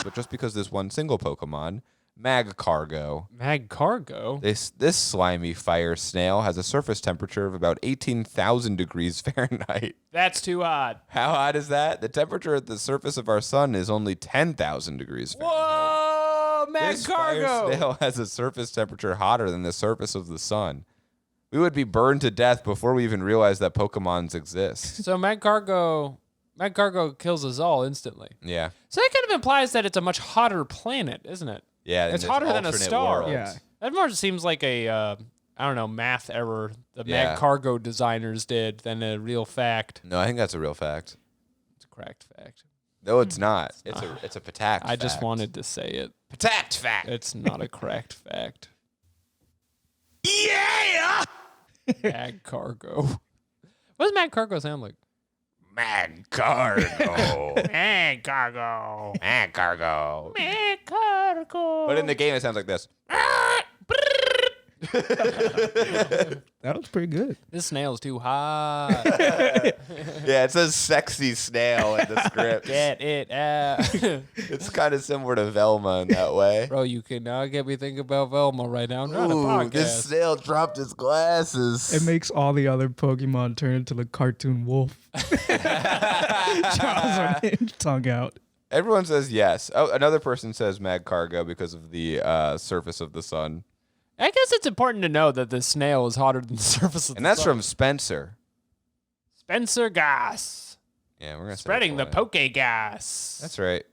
but just because this one single Pokemon, Magcargo. Magcargo? This slimy fire snail has a surface temperature of about 18,000 degrees Fahrenheit. That's too hot. How hot is that? The temperature at the surface of our sun is only 10,000 degrees Fahrenheit. Whoa, This fire Magcargo! snail has a surface temperature hotter than the surface of the sun. We would be burned to death before we even realized that Pokemons exist. So Magcargo kills us all instantly. Yeah. So that kind of implies that it's a much hotter planet, isn't it? Yeah. in It's this hotter than a alternate star. world. Yeah. That more seems like a, I don't know, math error the Yeah. Magcargo designers did than a real fact. No, I think that's a real fact. It's a cracked fact. No, it's not. It's a patact I just fact. wanted to say it. Patact fact. It's not a cracked fact. Yeah! Magcargo. What does Magcargo sound like? Magcargo. Magcargo. Magcargo. Magcargo. But in the game, it sounds like this. That was pretty good. This snail's too hot. Yeah, it says sexy snail in the script. Get it out. It's kind of similar to Velma in that way. Bro, you cannot get me thinking about Velma right now. I'm on a podcast. This snail dropped his glasses. It makes all the other Pokemon turn into the cartoon wolf. Jaws on tongue out. Everyone says yes. Oh, another person says Magcargo because of the surface of the sun. I guess it's important to know that the snail is hotter than the surface of And the that's sun. from Spencer. Spencer Gas. Yeah, we're gonna say Spreading the that's poke gas. That's right.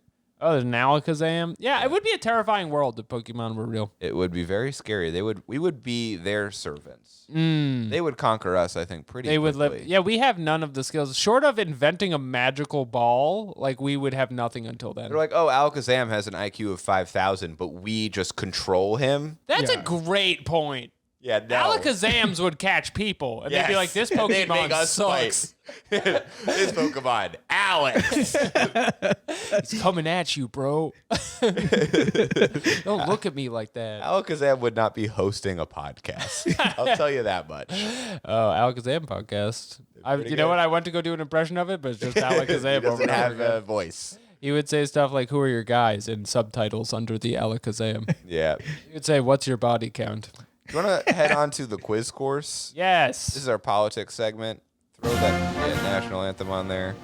Oh, there's an Alakazam. Yeah, it would be a terrifying world if Pokemon were real. It would be very scary. We would be their servants. Mm. They would conquer us, I think, pretty They would quickly. live. Yeah, we have none of the skills. Short of inventing a magical ball, like we would have nothing until then. They're like, oh, Alakazam has an IQ of 5,000, but we just control him. That's Yeah. a great point. Yeah, no. Alakazams would catch people, and they'd be like, "This They'd make Pokemon us sucks. fight. This Pokemon, Alex. He's coming at you, bro. Don't look at me like that." Alakazam would not be hosting a podcast. I'll tell you that much. Oh, Alakazam podcast. pretty You know good. what? I went to go do an impression of it, but it's just Alakazam He over doesn't and have over again. a voice. He would say stuff like, "Who are your guys?" in subtitles under the Alakazam. Yeah. He would say, "What's your body count?" You want to head on to the quiz course? This Yes. is our politics segment. Throw that national anthem on there.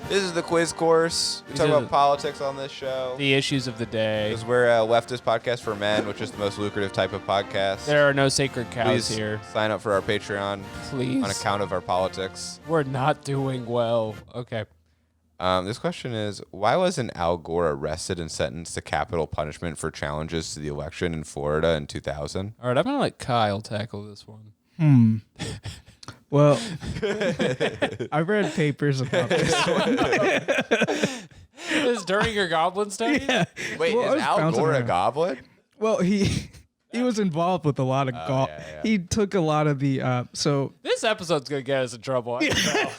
This is the quiz course. We These talk are about politics on this show. The issues of the day. Because we're a leftist podcast for men, which is the most lucrative type of podcast. There are no sacred cows Please here. sign up for our Patreon Please. on account of our politics. We're not doing well. Okay. This question is, why wasn't Al Gore arrested and sentenced to capital punishment for challenges to the election in Florida in 2000? All right, I'm going to let Kyle tackle this one. Well, I read papers about this one. This is during your goblin study? Yeah. Wait, Well, I is was Al bouncing Gore a around. goblin? Well, he was involved with a lot of golf. yeah. He took a lot of the This episode's going to get us in trouble. I can tell.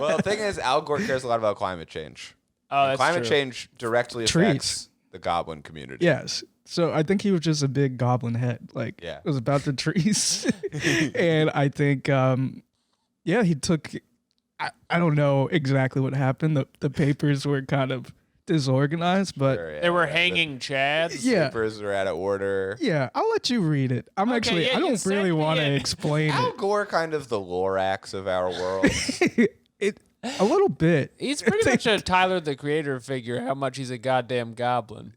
Well, the thing is, Al Gore cares a lot about climate change. Oh, that's Climate true. change directly Trees. affects the goblin community. yes. So I think he was just a big goblin head. Like Yeah. it was about the trees. And I think he took I don't know exactly what happened. The papers were kind of disorganized, but Sure, yeah, They were yeah. hanging chads. yeah. Papers are out of order. Yeah, I'll let you read it. I yeah, don't you really sent want me to it. explain Al Gore kind of the Lorax of our world. it a little bit. He's pretty much a Tyler the Creator figure, how much he's a goddamn goblin.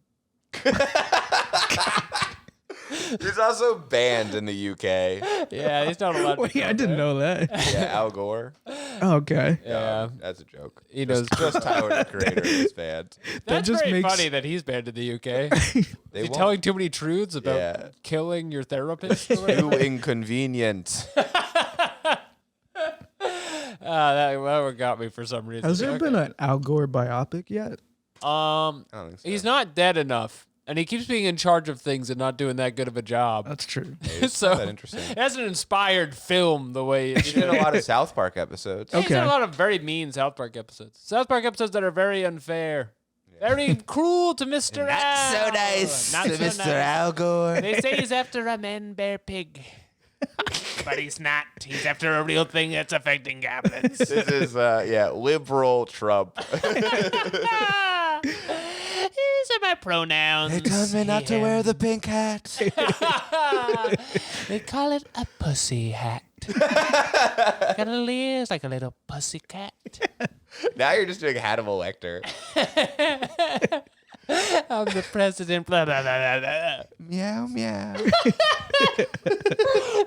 He's also banned in the UK. Yeah, he's not allowed to Wait, go I didn't there. know that. Yeah, Al Gore. Okay. Yeah. That's a joke. He knows. Just Tyler the Creator is banned. That's just very makes- funny that he's banned in the UK. They Is he won't. telling too many truths about Yeah. killing your therapist? Or whatever? Too inconvenient. That one got me for some reason. Has there Okay. been an Al Gore biopic yet? I don't think so. He's not dead enough, and he keeps being in charge of things and not doing that good of a job. That's true. It's So not that interesting. it hasn't inspired film the way it He did a lot of South Park episodes. He's done Okay. a lot of very mean South Park episodes. South Park episodes that are very unfair. Very cruel to Mr. Al. Not so nice. Al Gore. They say he's after a man bear pig. But he's not. He's after a real thing that's affecting goblins. This is, liberal Trump. These are my pronouns. the pink hat. They call it a pussy hat. Got a little ears like a little pussy cat. Now you're just doing Hannibal Lecter. I'm the president. Blah, blah, blah, blah, blah. Meow, meow.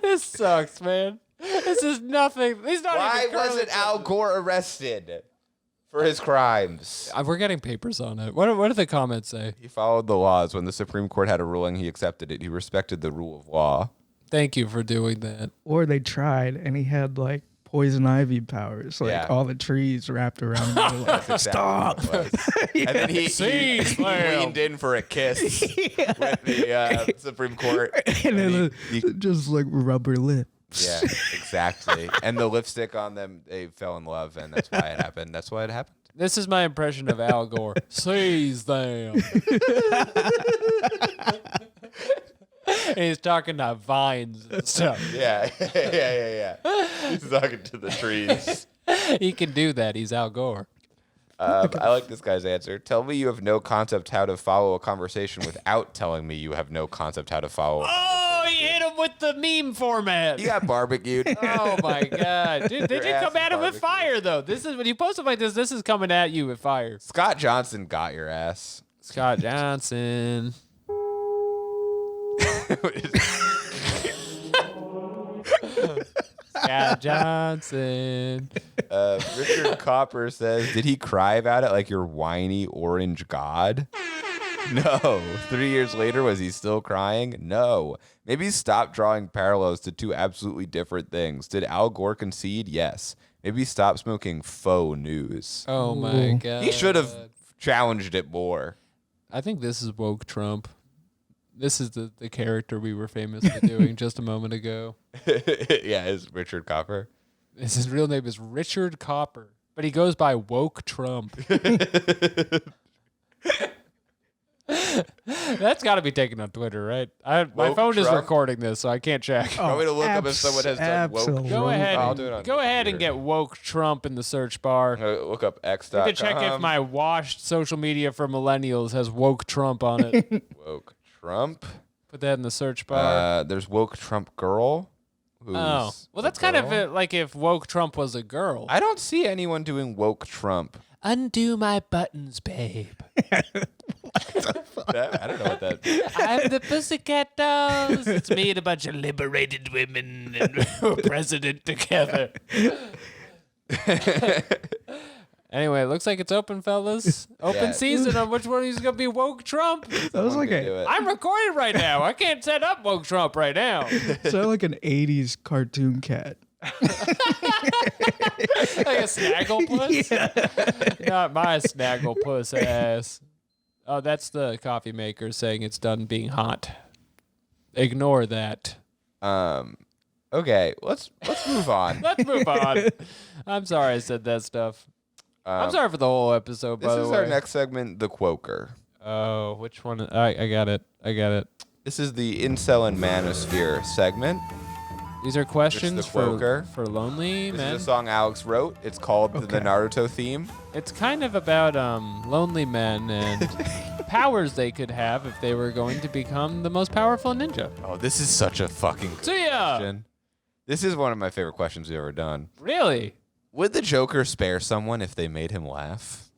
This sucks, man. This is nothing. He's not Why even currently wasn't Al Gore arrested for his crimes? We're getting papers on it. What do the comments say? He followed the laws. When the Supreme Court had a ruling, he accepted it. He respected the rule of law. Thank you for doing that. Or they tried, and he had like poison ivy powers, like Yeah. all the trees wrapped around him. Like, That's exactly what it was. And then he leaned in for a kiss with the Supreme Court. and then he- just like rubber lips. Yeah, exactly. And the lipstick on them, they fell in love, and that's why it happened. That's why it happened. This is my impression of Al Gore. Seize them. And he's talking to vines and stuff. Yeah. He's talking to the trees. He can do that. He's Al Gore. I like this guy's answer. Tell me you have no concept how to follow a conversation without telling me you have no concept how to follow. Oh, he hit him with the meme format. You got barbecued. Oh my god, dude! Did you Your come ass at is him with barbecue. fire though? This is when you post something like this. This is coming at you with fire. Scott Johnson got your ass. Scott Johnson. Scott Johnson. Richard Copper says, did he cry about it like your whiny orange god? No. 3 years later, was he still crying? No. Maybe stop drawing parallels to two absolutely different things. Did Al Gore concede? Yes. Maybe stop smoking faux news. Oh my Ooh. god. He should have challenged it more. I think this is woke Trump. This is the character we were famous for doing just a moment ago. Yeah, is Richard Copper. His real name is Richard Copper, but he goes by woke Trump. That's got to be taken on Twitter, right? My Woke phone is Trump? recording this, so I can't check. Want me to look up if someone has done woke? absolutely. Go ahead. I'll do it on Go ahead and computer. get woke Trump in the search bar. Look up I x.com. need to check if my washed social media for millennials has woke Trump on it. Woke Trump. Put that in the search bar. There's woke Trump girl. Who's Oh, well, a that's kind of girl. like if woke Trump was a girl. I don't see anyone doing woke Trump. Undo my buttons, babe. I don't know what that. I'm the Pussycat Dolls. It's me and a bunch of liberated women, and we're president together. Anyway, it looks like it's open, fellas. Open season on which one is going to be woke Trump. That was like I'm recording right now. I can't set up woke Trump right now. sounded like an 80s cartoon cat. Like a snagglepuss? Not my snagglepuss ass. Oh, that's the coffee maker saying it's done being hot. Ignore that. Okay, let's move on. Let's move on. I'm sorry I said that stuff. I'm sorry for the whole episode, by the way. This is our next segment, the Quoker. Oh, which one? I got it. This is the Incel and Manosphere segment. These are questions Quoker. for lonely This men. is a song Alex wrote. It's called the Naruto theme. It's kind of about lonely men and powers they could have if they were going to become the most powerful ninja. Oh, this is such a fucking See ya! question. This is one of my favorite questions we've ever done. Really? Would the Joker spare someone if they made him laugh?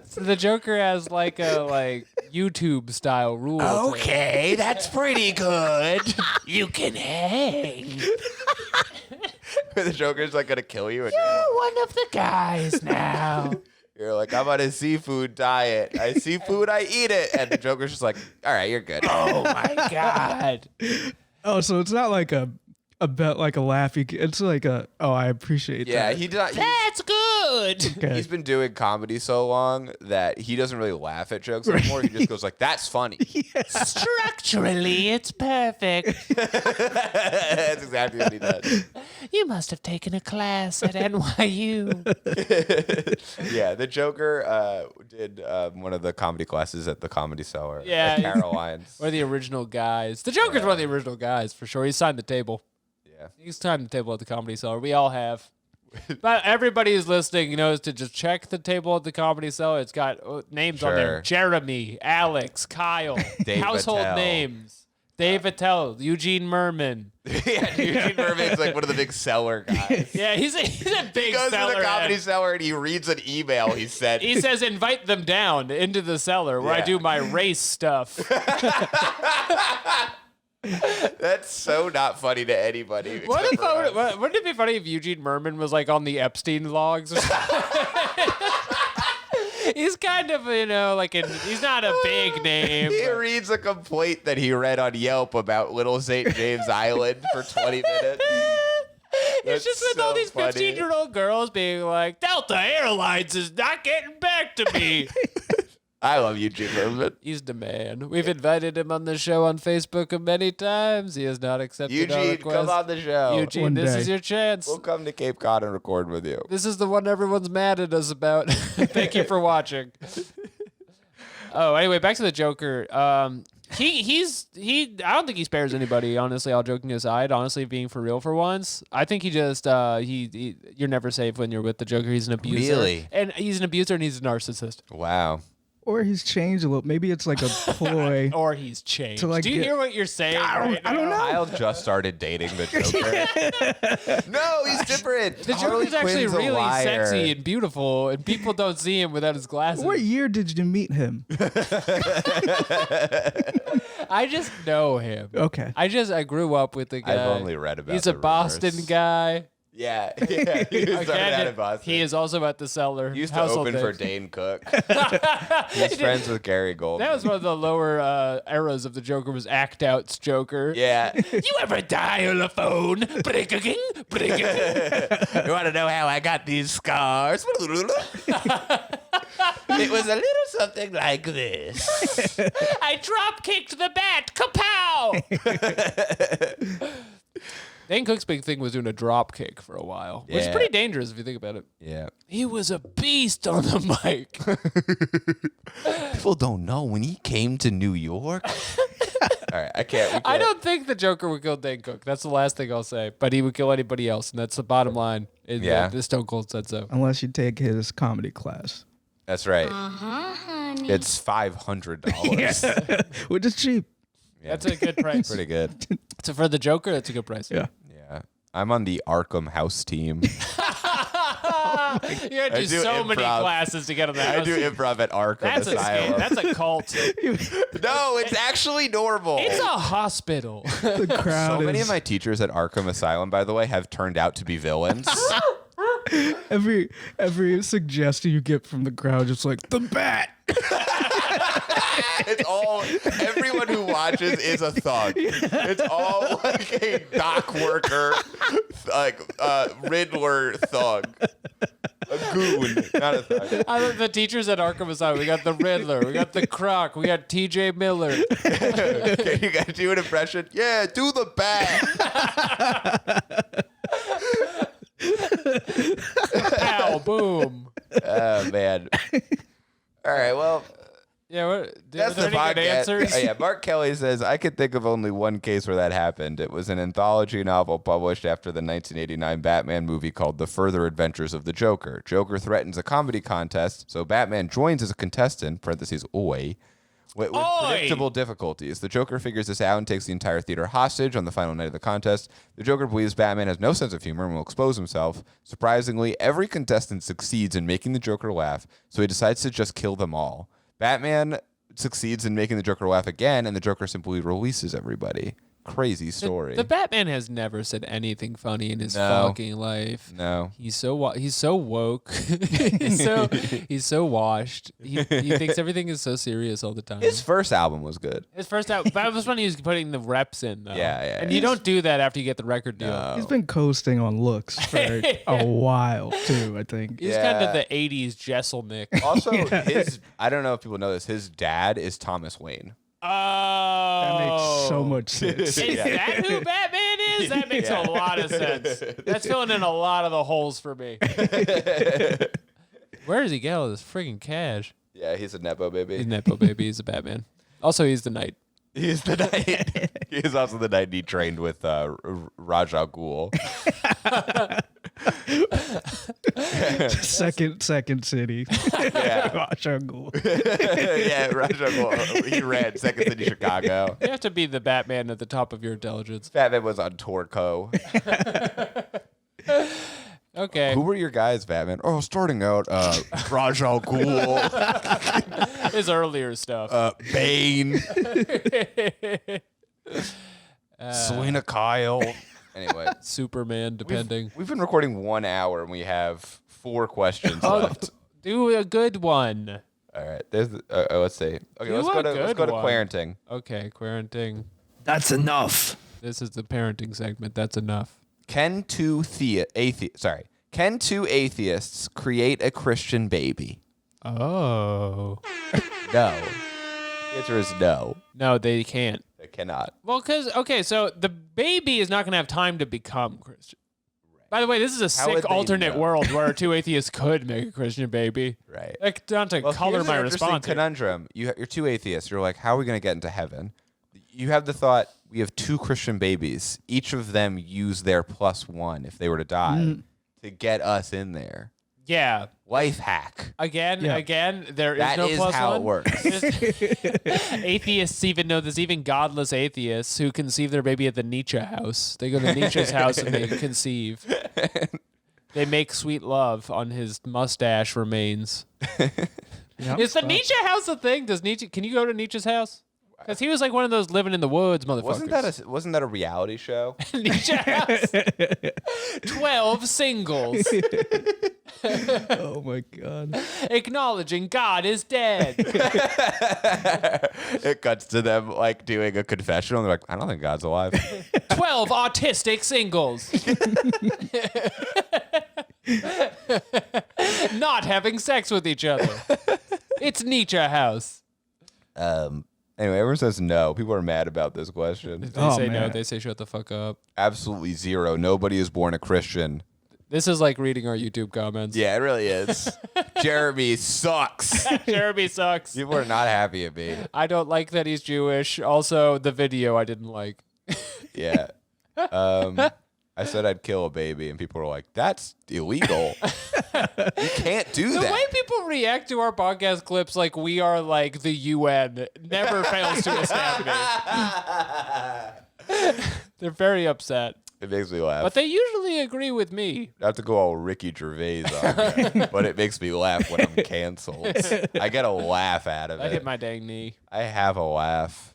So the Joker has like a YouTube style rule. Okay, that's pretty good. You can hang. The Joker's like gonna kill you. And You're one of the guys now. you're like, I'm on a seafood diet. I see food, I eat it. And the Joker's just like, all right, you're good. Oh my god. Oh, so it's not like a bet, like a laughy. It's like I appreciate Yeah, that. he did not. That's good. Okay. He's been doing comedy so long that he doesn't really laugh at jokes anymore. He just goes like, "That's funny." Structurally, it's perfect. That's exactly what he does. You must have taken a class at NYU. Yeah, the Joker did one of the comedy classes at the Comedy Cellar. Yeah, at Caroline's. One of the original guys. The Joker's one of the original guys, for sure. He signed the table. Yeah. He's signed the table at the Comedy Cellar. We all have. But everybody who's listening knows to just check the table at the Comedy Cellar. It's got names on there. Sure. Jeremy, Alex, Kyle. Dave household Attell. names. Dave Attell, Eugene Merman. Yeah, Eugene Merman's like one of the big seller guys. Yeah, he's a big He goes to seller the Comedy head. Cellar and he reads an email he sent. He says, invite them down into the cellar where I Yeah. do my race stuff. That's so not funny to anybody. What except if for us. wouldn't it be funny if Eugene Merman was like on the Epstein logs or something? He's kind of, he's not a big name. He but- reads a complaint that he read on Yelp about Little St. James Island for 20 minutes. It's That's just with so all these funny. 15-year-old girls being like, Delta Airlines is not getting back to me. I love Eugene Merman. He's the man. We've invited him on the show on Facebook many times. He has not accepted our Eugene, request. come on the show. Eugene, One this day. is your chance. We'll come to Cape Cod and record with you. This is the one everyone's mad at us about. Thank you for watching. Oh, anyway, back to the Joker. I don't think he spares anybody, honestly, all joking aside. Honestly, being for real for once. I think he just you're never safe when you're with the Joker. He's an abuser. Really? And he's an abuser and he's a narcissist. Wow. Or he's changed a little. Maybe it's like a ploy. Or he's changed. To, like, Do you get- hear what you're saying? I don't know. Kyle just started dating the Joker. No, he's different. The Harley Joker's actually Quinn's a really liar. sexy and beautiful, and people don't see him without his glasses. What year did you meet him? I just know him. Okay. I grew up with the guy. I've only read about He's the a Boston rumors. guy. Yeah. He started out in Boston. He is also at the cellar. He used to Household open for things. Dane Cook. He's friends with Gary Goldman. That was one of the lower eras of the Joker. Was act out's Joker. Yeah. You ever dial a phone? Brick-a-ging, brick-a-ging. You want to know how I got these scars? It was a little something like this. I drop kicked the bat. Kapow! Dane Cook's big thing was doing a drop kick for a while, which is Yeah. pretty dangerous if you think about it. Yeah. He was a beast on the mic. People don't know when he came to New York. All right, we can't. I don't think the Joker would kill Dane Cook. That's the last thing I'll say. But he would kill anybody else, and that's the bottom line. Yeah. The Stone Cold said so. Unless you take his comedy class. That's right. Honey. It's $500. Which is cheap. Yeah. That's a good price. Pretty good. So for the Joker, that's a good price. Yeah. Yeah. I'm on the Arkham House team. You had to do so many classes to get on that. I do improv at Arkham Asylum. That's a cult. No, it's actually normal. It's a hospital. The crowd So many is of my teachers at Arkham Asylum, by the way, have turned out to be villains. every suggestion you get from the crowd, just like the bat. It's all everyone who watches is a thug. It's all like a dock worker, like Riddler thug. A goon, not a thug. I love the teachers at Arkham Asylum. We got the Riddler. We got the Croc. We got T.J. Miller. Okay, you gotta do an impression. Yeah, do the bat. Pow, boom. Oh man. All right, well. Yeah, That's the good answers? Oh, yeah, Mark Kelly says, I could think of only one case where that happened. It was an anthology novel published after the 1989 Batman movie called The Further Adventures of the Joker. Joker threatens a comedy contest, so Batman joins as a contestant, parentheses, oi, with predictable difficulties. The Joker figures this out and takes the entire theater hostage on the final night of the contest. The Joker believes Batman has no sense of humor and will expose himself. Surprisingly, every contestant succeeds in making the Joker laugh, so he decides to just kill them all. Batman succeeds in making the Joker laugh again, and the Joker simply releases everybody. Crazy story. The Batman has never said anything funny in his fucking life. No. He's so woke. he's so washed. He thinks everything is so serious all the time. His first album was good. His first album, that was when he was putting the reps in, though. Yeah. And you don't do that after you get the record deal. No. He's been coasting on looks for a while too, I think. He's kind of the 80s Jesselnick. Also, I don't know if people know this, his dad is Thomas Wayne. Oh. That makes so much sense. Is that who Batman is? That makes a lot of sense. That's filling in a lot of the holes for me. Where does he get all this friggin' cash? Yeah, he's a Nepo baby. He's Nepo baby. He's a Batman. Also, he's the Knight. He's the knight. He's also the knight he trained with Ra's al Ghul. second city. Yeah. Ra's al Ghul. Yeah, Ra's al Ghul. He ran second city Chicago. You have to be the Batman at the top of your intelligence. Batman was on Torco. Okay. Who were your guys, Batman? Oh, starting out, Ra's al Ghul, His earlier stuff. Bane, Selena Kyle. Anyway, Superman, depending. we've been recording 1 hour and we have 4 questions left. Do a good one. All right, there's. Let's see. Okay, Do let's a go to good one. parenting. Okay, parenting. That's enough. This is the parenting segment. That's enough. Can two atheists create a Christian baby? Oh. No. The answer is no. No, they can't. They cannot. Well, so the baby is not going to have time to become Christian. Right. By the way, this is a would sick they alternate know? world where 2 atheists could make a Christian baby. Right. Like, not to color here's my an interesting response. Here. conundrum. You're 2 atheists. You're like, how are we going to get into heaven? You have the thought, we have 2 Christian babies. Each of them use their +1 if they were to die to get us in there. Yeah. Life hack. Again, there is That no is plus how one. it works. Atheists even know this. Even godless atheists who conceive their baby at the Nietzsche house. They go to Nietzsche's house and they conceive. They make sweet love on his mustache remains. Is the Nietzsche house a thing? Does Nietzsche? Can you go to Nietzsche's house? Because he was like one of those living in the woods motherfuckers. Wasn't that a reality show? Nietzsche house. 12 singles. Oh my God. Acknowledging God is dead. It cuts to them like doing a confessional. And they're like, I don't think God's alive. 12 autistic singles. Not having sex with each other. It's Nietzsche house. Anyway, everyone says no. People are mad about this question. They say no. They say shut the fuck up. Absolutely zero. Nobody is born a Christian. This is like reading our YouTube comments. Yeah, it really is. Jeremy sucks. Jeremy sucks. People are not happy at me. I don't like that he's Jewish. Also, the video I didn't like. Yeah. I said I'd kill a baby, and people were like, that's illegal. You can't do The that. way people react to our podcast clips like we are like the UN never fails to astound me. They're very upset. It makes me laugh. But they usually agree with me. Not to go all Ricky Gervais on you, but it makes me laugh when I'm canceled. I get a laugh out of I it. hit my dang knee. I have a laugh.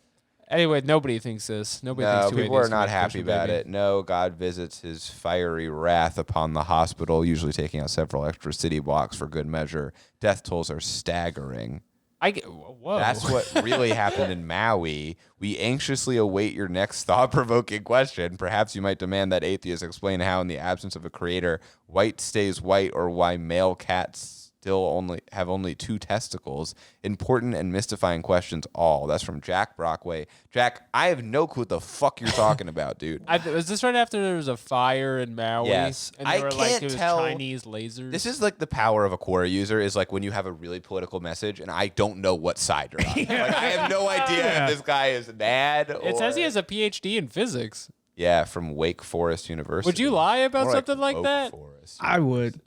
Anyway, nobody thinks this. Nobody No, thinks people are not happy about it. No, God visits his fiery wrath upon the hospital, usually taking out several extra city blocks for good measure. Death tolls are staggering. Whoa. That's what really happened in Maui. We anxiously await your next thought-provoking question. Perhaps you might demand that atheists explain how, in the absence of a creator, white stays white, or why male cats still have only 2 testicles. Important and mystifying questions all. That's from Jack Brockway. Jack, I have no clue what the fuck you're talking about, dude. Was this right after there was a fire in Maui? Yes. And I there were can't it was tell. Chinese lasers. This is like the power of a Quora user is like when you have a really political message and I don't know what side you're on. Like, I have no idea if this guy is mad or... It says he has a PhD in physics. Yeah, from Wake Forest University. Would you lie about More something like Oak that? Forest I would.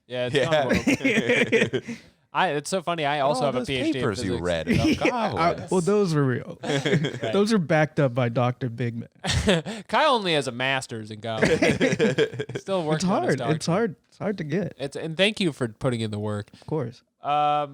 Yeah, it's it's so funny. I also have a PhD papers in physics. you read about goblins. Well, those were real. Those are backed up by Dr. Bigman. Kyle only has a master's in goblins. Still It's working on his hard. doctorate. It's hard. It's hard to get. And thank you for putting in the work. Of course. I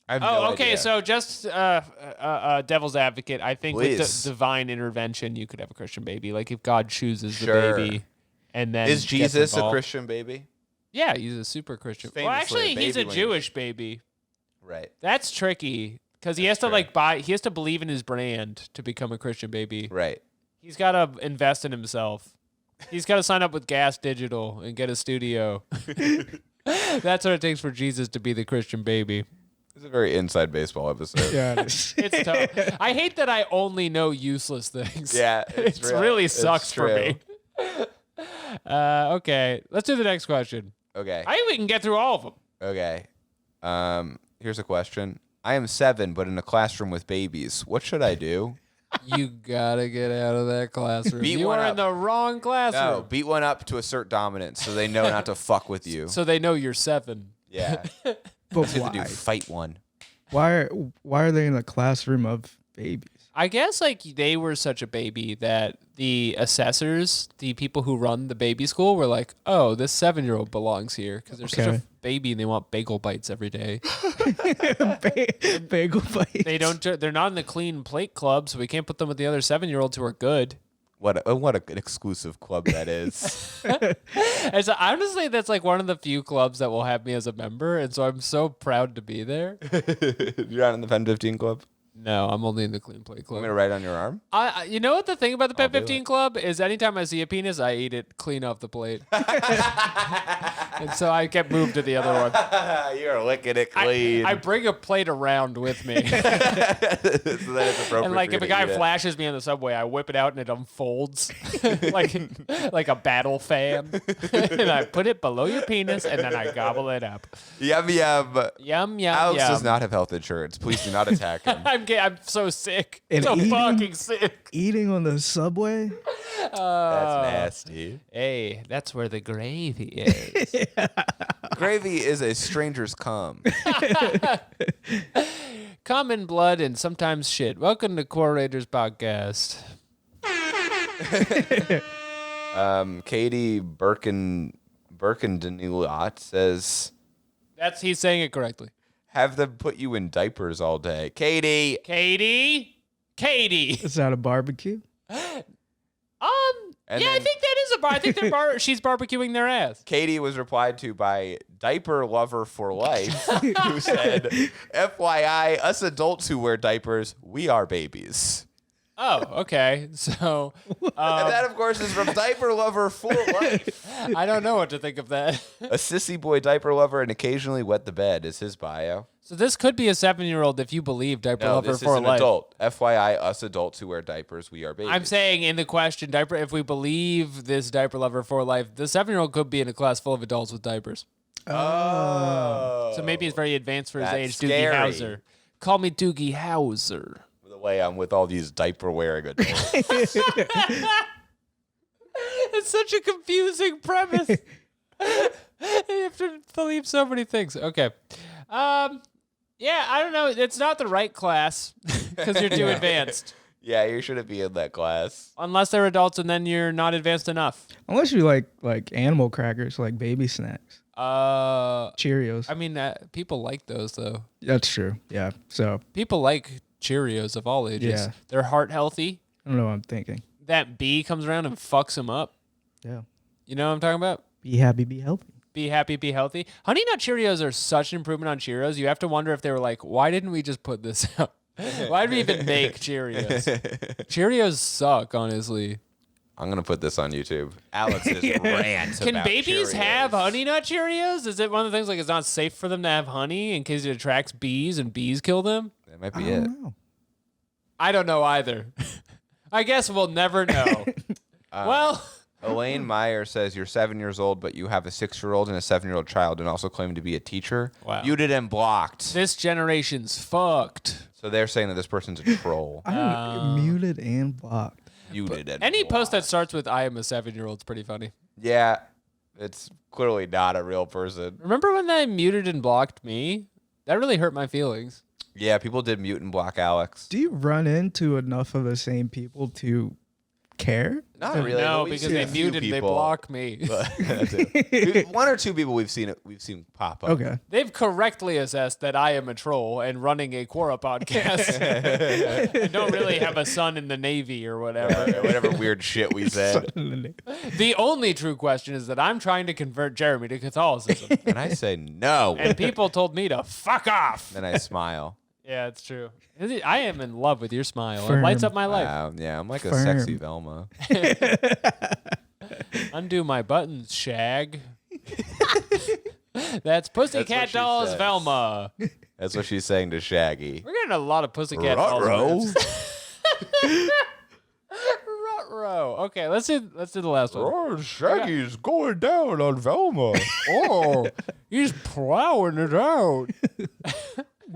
have no Okay. idea. So just devil's advocate. I think Please. with divine intervention, you could have a Christian baby. Like if God chooses Sure. the baby, and then Is gets Jesus a involved. Christian baby? Yeah, he's a super Christian. Well, Famously a actually, he's a baby when Jewish baby. Right. That's tricky because he has to he has to believe in his brand to become a Christian baby. Right. He's got to invest in himself. He's got to sign up with Gas Digital and get a studio. That's what it takes for Jesus to be the Christian baby. It's a very inside baseball episode. Yeah, it is. It's tough. I hate that I only know useless things. Yeah, it's real. really It's sucks for true. me. Okay, let's do the next question. Okay. I think we can get through all of them. Okay. Here's a question. I am 7, but in a classroom with babies. What should I do? You gotta get out of that classroom. Beat You one are in up. the wrong classroom. No, beat one up to assert dominance so they know not to fuck with you. So they know you're 7. Yeah. But What to why? do? Fight one. Why are they in a classroom of babies? I guess like they were such a baby that the assessors, the people who run the baby school, were like, "Oh, this 7-year-old belongs here because they're such a Okay. baby and they want bagel bites every day. Bagel bites. They don't. They're not in the clean plate club, so we can't put them with the other 7-year-olds who are good." What an exclusive club that is. And so honestly, that's like one of the few clubs that will have me as a member, and so I'm so proud to be there. You're not in the Pen 15 club? No, I'm only in the clean plate I'm club. going to write on your arm? You know what the thing about the Pet do 15 it. Club is? Anytime I see a penis, I eat it clean off the plate, and so I get moved to the other one. You're licking it clean. I bring a plate around with me, so that it's appropriate and like for if you a to guy eat it. flashes me on the subway, I whip it out and it unfolds like a battle fan, and I put it below your penis, and then I gobble it up. Yum, yum. Yum yum Alex yum. does not have health insurance. Please do not attack him. I'm so sick. And So eating- fucking sick. Eating on the subway? That's nasty. Hey, that's where the gravy is. Gravy is a stranger's cum. Common blood and sometimes shit. Welcome to Quorators podcast. Katie Birkendenilot says, He's saying it correctly. have them put you in diapers all day. Katie. Katie. Is that a barbecue? And Yeah, I then- think that is a bar. I think she's barbecuing their ass. Katie was replied to by Diaper Lover for Life, who said, FYI, us adults who wear diapers, we are babies. Oh, okay. So And that, of course, is from Diaper Lover for Life. I don't know what to think of that. A sissy boy diaper lover and occasionally wet the bed is his bio. So this could be a 7-year-old if you believe diaper No, lover this is for an life. adult. FYI, us adults who wear diapers, we are babies. I'm saying in the question, diaper. If we believe this diaper lover for life, the 7-year-old could be in a class full of adults with diapers. Oh. So maybe it's very advanced for his That's age. scary. Doogie Howser. Call me Doogie Howser. The way I'm with all these diaper wearing adults. It's such a confusing premise. You have to believe so many things. Okay. Yeah, I don't know. It's not the right class because you're too advanced. Yeah, you shouldn't be in that class. Unless they're adults and then you're not advanced enough. Unless you like animal crackers, like baby snacks, Cheerios. I mean, people like those though. That's true. Yeah. So People like Cheerios of all ages. Yeah. They're heart healthy. I don't know what I'm thinking. That bee comes around and fucks them up. Yeah. You know what I'm talking about? Be happy, be healthy. Be happy, be healthy. Honey Nut Cheerios are such an improvement on Cheerios. You have to wonder if they were like, why didn't we just put this out? Why did we even make Cheerios? Cheerios suck, honestly. I'm gonna put this on YouTube. Alex's rant. Can about babies Cheerios. have Honey Nut Cheerios? Is it one of the things like it's not safe for them to have honey in case it attracts bees and bees kill them? That might be I it. don't know. I don't know either. I guess we'll never know. Well, Elaine Meyer says you're 7 years old, but you have a 6-year-old and a 7-year-old child, and also claim to be a teacher. Wow. Muted and blocked. this generation's fucked. So they're saying that this person's a troll. I don't muted and blocked. Muted and Any blocked. post that starts with "I am a 7-year-old" is pretty funny. Yeah, it's clearly not a real person. Remember when they muted and blocked me? That really hurt my feelings. Yeah, people did mute and block Alex. Do you run into enough of the same people to care? Not really. No, but we've because seen they a few muted, they people. block me. That's it. One or two people we've seen pop up. Okay. They've correctly assessed that I am a troll and running a Quora podcast. I don't really have a son in the Navy or whatever. Whatever weird shit we said. The only true question is that I'm trying to convert Jeremy to Catholicism. And I say no. And people told me to fuck off. Then I smile. Yeah, it's true. I am in love with your smile. It Firm. lights up my life. Wow. Yeah, I'm like a Firm. sexy Velma. Undo my buttons, Shag. That's That's Pussycat what she Dolls says. Velma. That's what she's saying to Shaggy. We're getting a lot of Pussycat Dolls. Ruh-roh. words. Ruh-roh. Okay, let's do the last one. Oh, Shaggy's going down on Velma. Oh, he's plowing it out.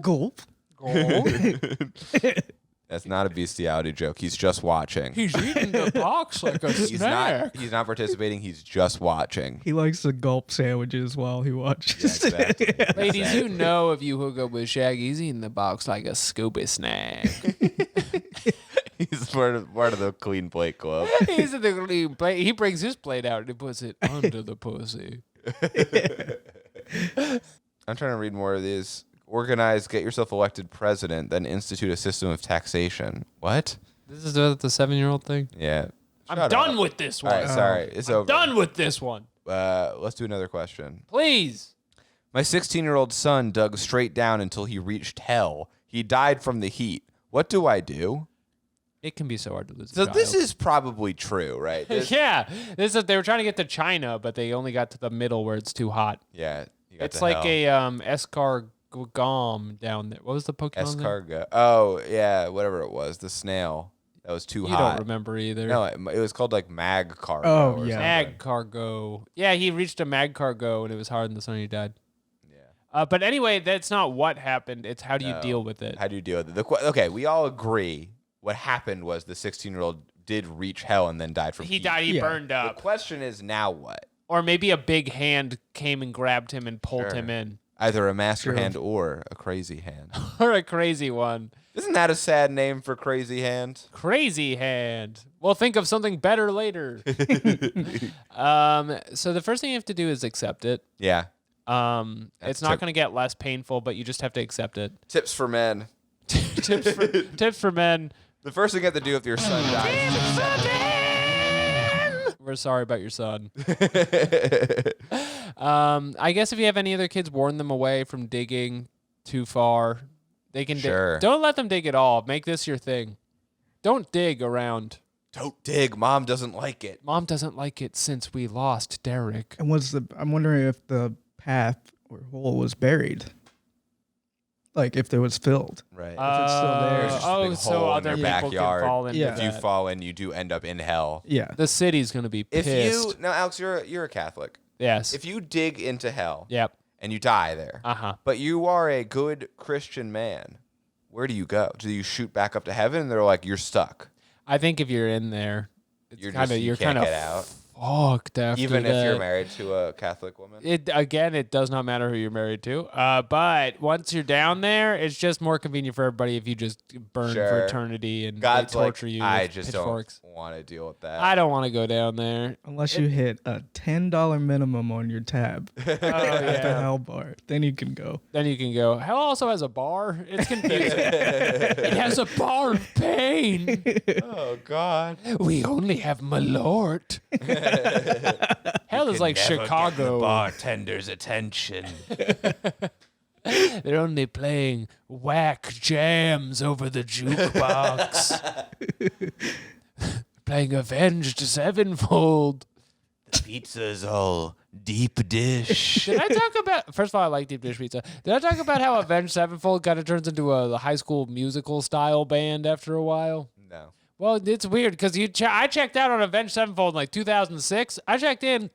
Gulp. Oh, That's not a bestiality joke. He's just watching. he's eating the box like a snack. He's not participating. He's just watching. He likes to gulp sandwiches while he watches. Yeah, exactly. Ladies, you know if you hook up with Shaggy, he's eating the box like a Scooby snack. He's part of the clean plate club. He's in the clean plate. He brings his plate out and he puts it under the pussy. I'm trying to read more of these. Organize, get yourself elected president, then institute a system of taxation. What? This is the 7-year-old thing. Yeah. I'm Shut done up. with this All one. right, sorry. It's over. Done with this one. Let's do another question. Please. My 16-year-old son dug straight down until he reached hell. He died from the heat. What do I do? It can be so hard to lose. So a this child. is probably true, right? Yeah. They were trying to get to China, but they only got to the middle where it's too hot. Yeah. You got It's to like hell. a escargot down there. What was the Pokemon? name? Escargot. Oh, yeah, whatever it was. The snail. That was too You hot. don't remember either. No, it was called like Magcargo. Oh, or yeah. something. Mag cargo. Yeah, he reached a mag cargo and it was hard in the sun and he died. Yeah. But anyway, that's not what happened. It's how do you No. deal with it? How do you deal with it? Okay, we all agree. What happened was the 16-year-old did reach hell and then died from He heat. died. He Yeah. burned The up. question is now what? Or maybe a big hand came and grabbed him and pulled Sure. him in. Either a master True. hand or a crazy hand. Or a crazy one. Isn't that a sad name for crazy hand? Crazy hand. We'll think of something better later. So the first thing you have to do is accept it. Yeah. It's not going to get less painful, but you just have to accept it. Tips for men. Tips for men. The first thing you have to do if your son dies is accept it. We're sorry about your son. I guess if you have any other kids, warn them away from digging too far. They can Sure. Don't let them dig at all. Make this your thing. Don't dig around. Don't dig. Mom doesn't like it. Mom doesn't like it since we lost Derek. And I'm wondering if the path or hole was buried. Like if it was filled. Right. it's still there. There's just a Oh, big so hole in other their people backyard. can fall into Yeah. If you that. fall in, you do end up in hell. Yeah. The city's gonna be If pissed. you now, Alex, you're a Catholic. Yes. If you dig into hell Yep. and you die there, but you are a good Christian man, where do you go? Do you shoot back up to heaven? And they're like, you're stuck. I think if you're in there, it's You you're can't kind of get out. fucked after Even that. if you're married to a Catholic woman? It does not matter who you're married to. But once you're down there, it's just more convenient for everybody if you just burn for eternity and they torture you I with just pitchforks. don't want to deal with that. I don't want to go down there. Unless you hit a $10 minimum on your tab at the hell bar. Then you can go. Then you can go. Hell also has a bar. It's confusing. It has a bar of pain. Oh, God. We only have Malort. Hell is like Chicago. Bartender's attention. They're only playing whack jams over the jukebox. Playing Avenged Sevenfold. The pizza's all deep dish. Did I talk about... First of all, I like deep dish pizza. Did I talk about how Avenged Sevenfold kind of turns into a High School Musical style band after a while? No. Well, it's weird because I checked out on Avenged Sevenfold in like 2006. I checked in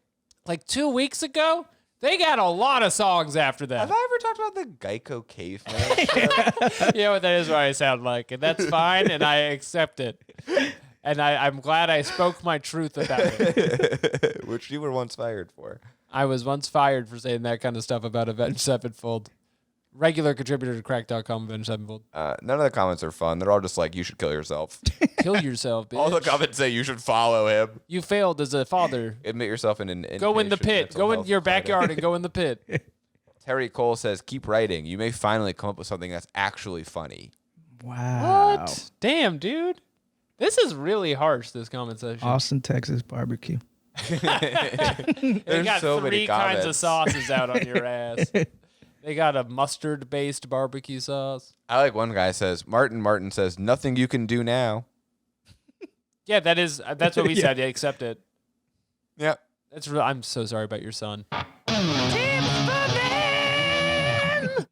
like 2 weeks ago. They got a lot of songs after that. Have I ever talked about the Geico Caveman show? You know what? That is what I sound like, and that's fine, and I accept it. And I'm glad I spoke my truth about it. Which you were once fired for. I was once fired for saying that kind of stuff about Avenged Sevenfold. Regular contributor to crack.com, Avenged Sevenfold. None of the comments are fun. They're all just like, you should kill yourself. Kill yourself, bitch. All the comments say you should follow him. You failed as a father. Admit yourself in an Go in the inpatient pit. mental Go in health your clinic. backyard and go in the pit. Terry Cole says, keep writing. You may finally come up with something that's actually funny. Wow. What? Damn, dude. This is really harsh, this comment section. Austin, Texas barbecue. They got so many three kinds of comments. sauces out on your ass. They got a mustard-based barbecue sauce. I like one guy says, Martin says, nothing you can do now. Yeah, that's what we said. Yeah, accept it. Yep. That's real. I'm so sorry about your son.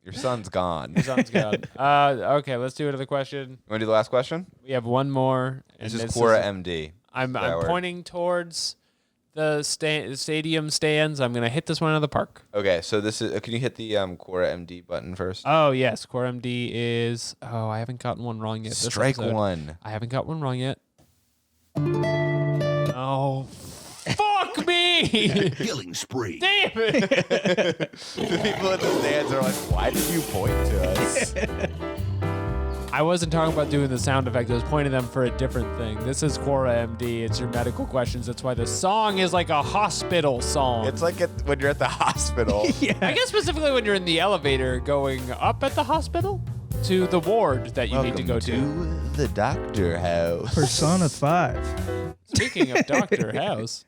Your son's gone. Your son's gone. Okay, let's do another question. You want to do the last question? We have one more. This is Quora MD. I'm That word. pointing towards the stadium stands. I'm gonna hit this one out of the park. Okay, so this is. Can you hit the Quora MD button first? Oh yes, Core MD is. Oh, I haven't gotten one wrong yet. this Strike episode. one. I haven't got one wrong yet. Oh, fuck me! Killing spree. Damn it! The people in the stands are like, why did you point to us? I wasn't talking about doing the sound effect. I was pointing them for a different thing. This is Quora MD. It's your medical questions. That's why the song is like a hospital song. It's like when you're at the hospital. I guess specifically when you're in the elevator going up at the hospital to the ward that you need to go to. the doctor house. Persona 5. Speaking of Dr. House.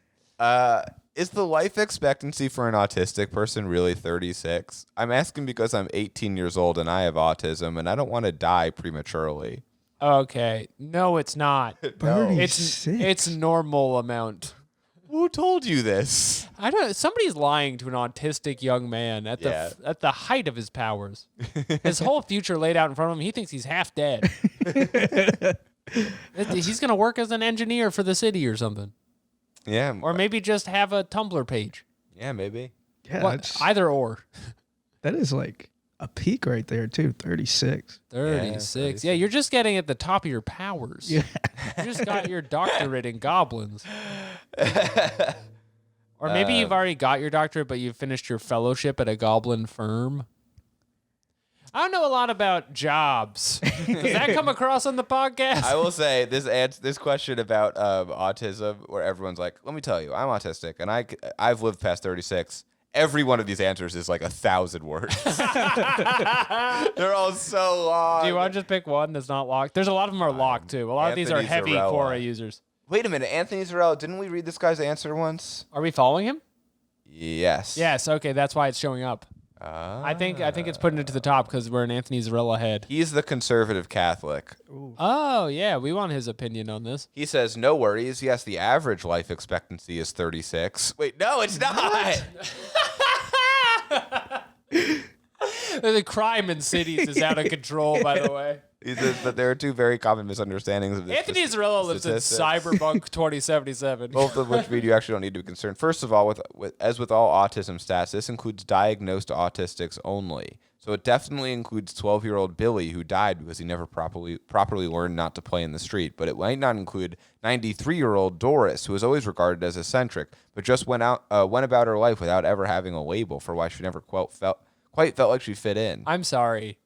Is the life expectancy for an autistic person really 36? I'm asking because I'm 18 years old and I have autism and I don't want to die prematurely. Okay. No, it's not. 36. It's normal amount. Who told you this? I don't. Somebody's lying to an autistic young man at the Yeah. at the height of his powers. His whole future laid out in front of him. He thinks he's half dead. He's gonna work as an engineer for the city or something, Yeah. or maybe just have a Tumblr page. Yeah, maybe. Yeah, Either or. that is like a peak right there, too. 36. 36. Yeah, you're just getting at the top of your powers. Yeah. You just got your doctorate in goblins. Or maybe you've already got your doctorate, but you've finished your fellowship at a goblin firm. I don't know a lot about jobs. Does that come across on the podcast? I will say this question about autism, where everyone's like, "Let me tell you, I'm autistic, and I've lived past 36." Every one of these answers is like 1,000 words. They're all so long. Do you want to just pick one that's not locked? There's a lot of them are locked too. A lot of these are Anthony heavy Zarella. Quora users. Wait a minute, Anthony Zarella, didn't we read this guy's answer once? Are we following him? Yes. Yes. Okay, that's why it's showing up. I think it's putting it to the top because we're an Anthony Zarella head. He's the conservative Catholic. Oh yeah, we want his opinion on this. He says, no worries. Yes, the average life expectancy is 36. Wait, no, it's not. The crime in cities is out of control, by the way. He says that there are two very common misunderstandings of this. Anthony Zarello lives in Cyberpunk 2077. Both of which mean you actually don't need to be concerned. First of all, as with all autism stats, this includes diagnosed autistics only. So it definitely includes 12-year-old Billy, who died because he never properly learned not to play in the street. But it might not include 93-year-old Doris, who was always regarded as eccentric, but just went about her life without ever having a label for why she never quite felt like she fit in. I'm sorry.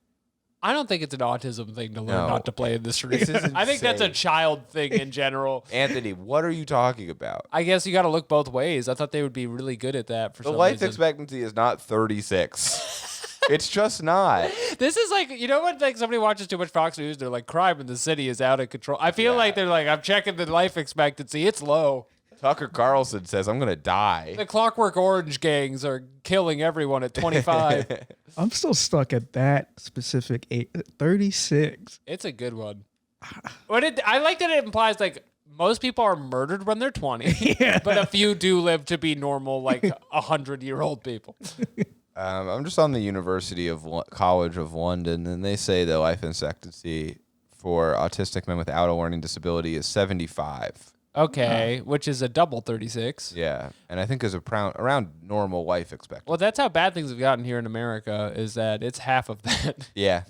I don't think it's an autism thing to learn not to play in the street. This is I think that's a insane. child thing in general. Anthony, what are you talking about? I guess you got to look both ways. I thought they would be really good at that for The some life reason. expectancy is not 36. It's just not. This is like, you know when like somebody watches too much Fox News, they're like, crime in the city is out of control. I feel like they're like, I'm checking the life expectancy. It's low. Tucker Carlson says, I'm going to die. The Clockwork Orange gangs are killing everyone at 25. I'm still stuck at that specific 36. It's a good one. I like that it implies like most people are murdered when they're 20, but a few do live to be normal, like 100-year-old people. I'm just on the University of College of London, and they say the life expectancy for autistic men without a learning disability is 75. Okay, which is a double 36. Yeah, and I think is around normal life expectancy. Well, that's how bad things have gotten here in America, is that it's half of that. Yeah,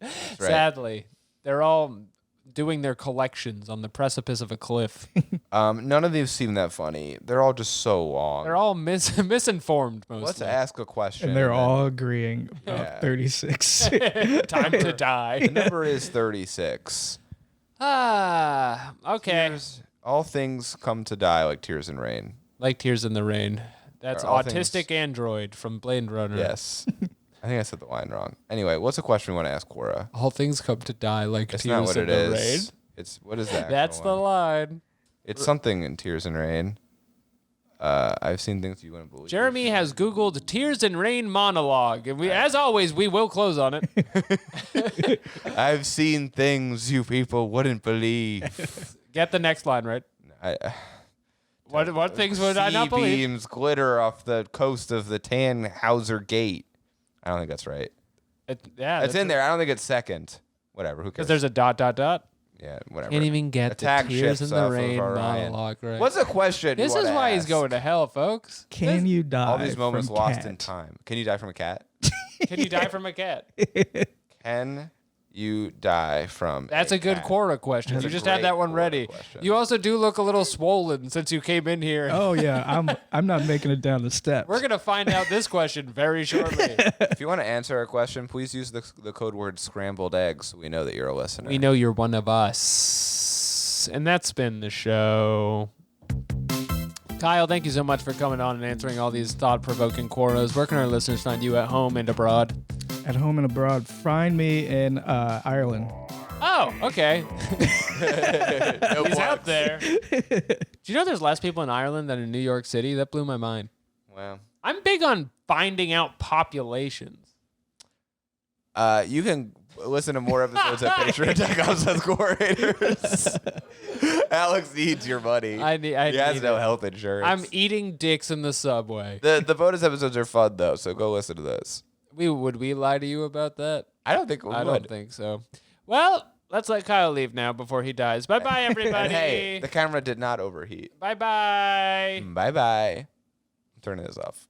that's right. Sadly. They're all doing their collections on the precipice of a cliff. None of these seem that funny. They're all just so long. They're all misinformed mostly. Let's ask a question. And they're then- all agreeing about Yeah. 36. Time to die. The number is 36. Okay. All things come to die like tears in rain. Like Tears in the Rain. That's Are all Autistic Android from Blade Runner. Yes. I think I said the line wrong. Anyway, what's a question we want to ask Quora? All things come to die like It's tears not what in it the is. rain. It's what is that? That's the line. It's something in tears and rain. I've seen things you wouldn't believe. Jeremy has Googled Tears in Rain monologue, and as always, we will close on it. I've seen things you people wouldn't believe. Get the next line right. What things would I not Sea believe? beams glitter off the coast of the Tannhauser Gate. I don't think that's right. That's in there. I don't think it's second. Whatever. Who cares? Because there's a dot. Yeah, whatever. Can't even get Attack the Tears ships in the off of Rain Orion. monologue right. What's a question? This you is wanna why he's ask? going to hell, folks. Can you die? All these moments from lost cat? in time. Can you die from a cat? Can you die from a cat? Can you die from? That's a good cat? Quora question. That's You a just had great that one Quora ready. question. You also do look a little swollen since you came in here. Oh yeah, I'm not making it down the steps. We're gonna find out this question very shortly. If you want to answer a question, please use the code word scrambled eggs so we know that you're a listener. We know you're one of us. And that's been the show. Kyle, thank you so much for coming on and answering all these thought-provoking Quoras. Where can our listeners find you at home and abroad? At home and abroad. Find me in Ireland. Oh, okay. No He's plugs. out there. Do you know there's less people in Ireland than in New York City? That blew my mind. Wow. I'm big on finding out populations. You can listen to more episodes at patreon.com/Quorators. Alex needs your money. He he has need no it. health insurance. I'm eating dicks in the subway. the bonus episodes are fun though, so go listen to those. Would we lie to you about that? I don't think we I would. don't think so. Well, let's let Kyle leave now before he dies. Bye-bye, everybody. And hey, the camera did not overheat. Bye-bye. Bye bye. I'm turning this off.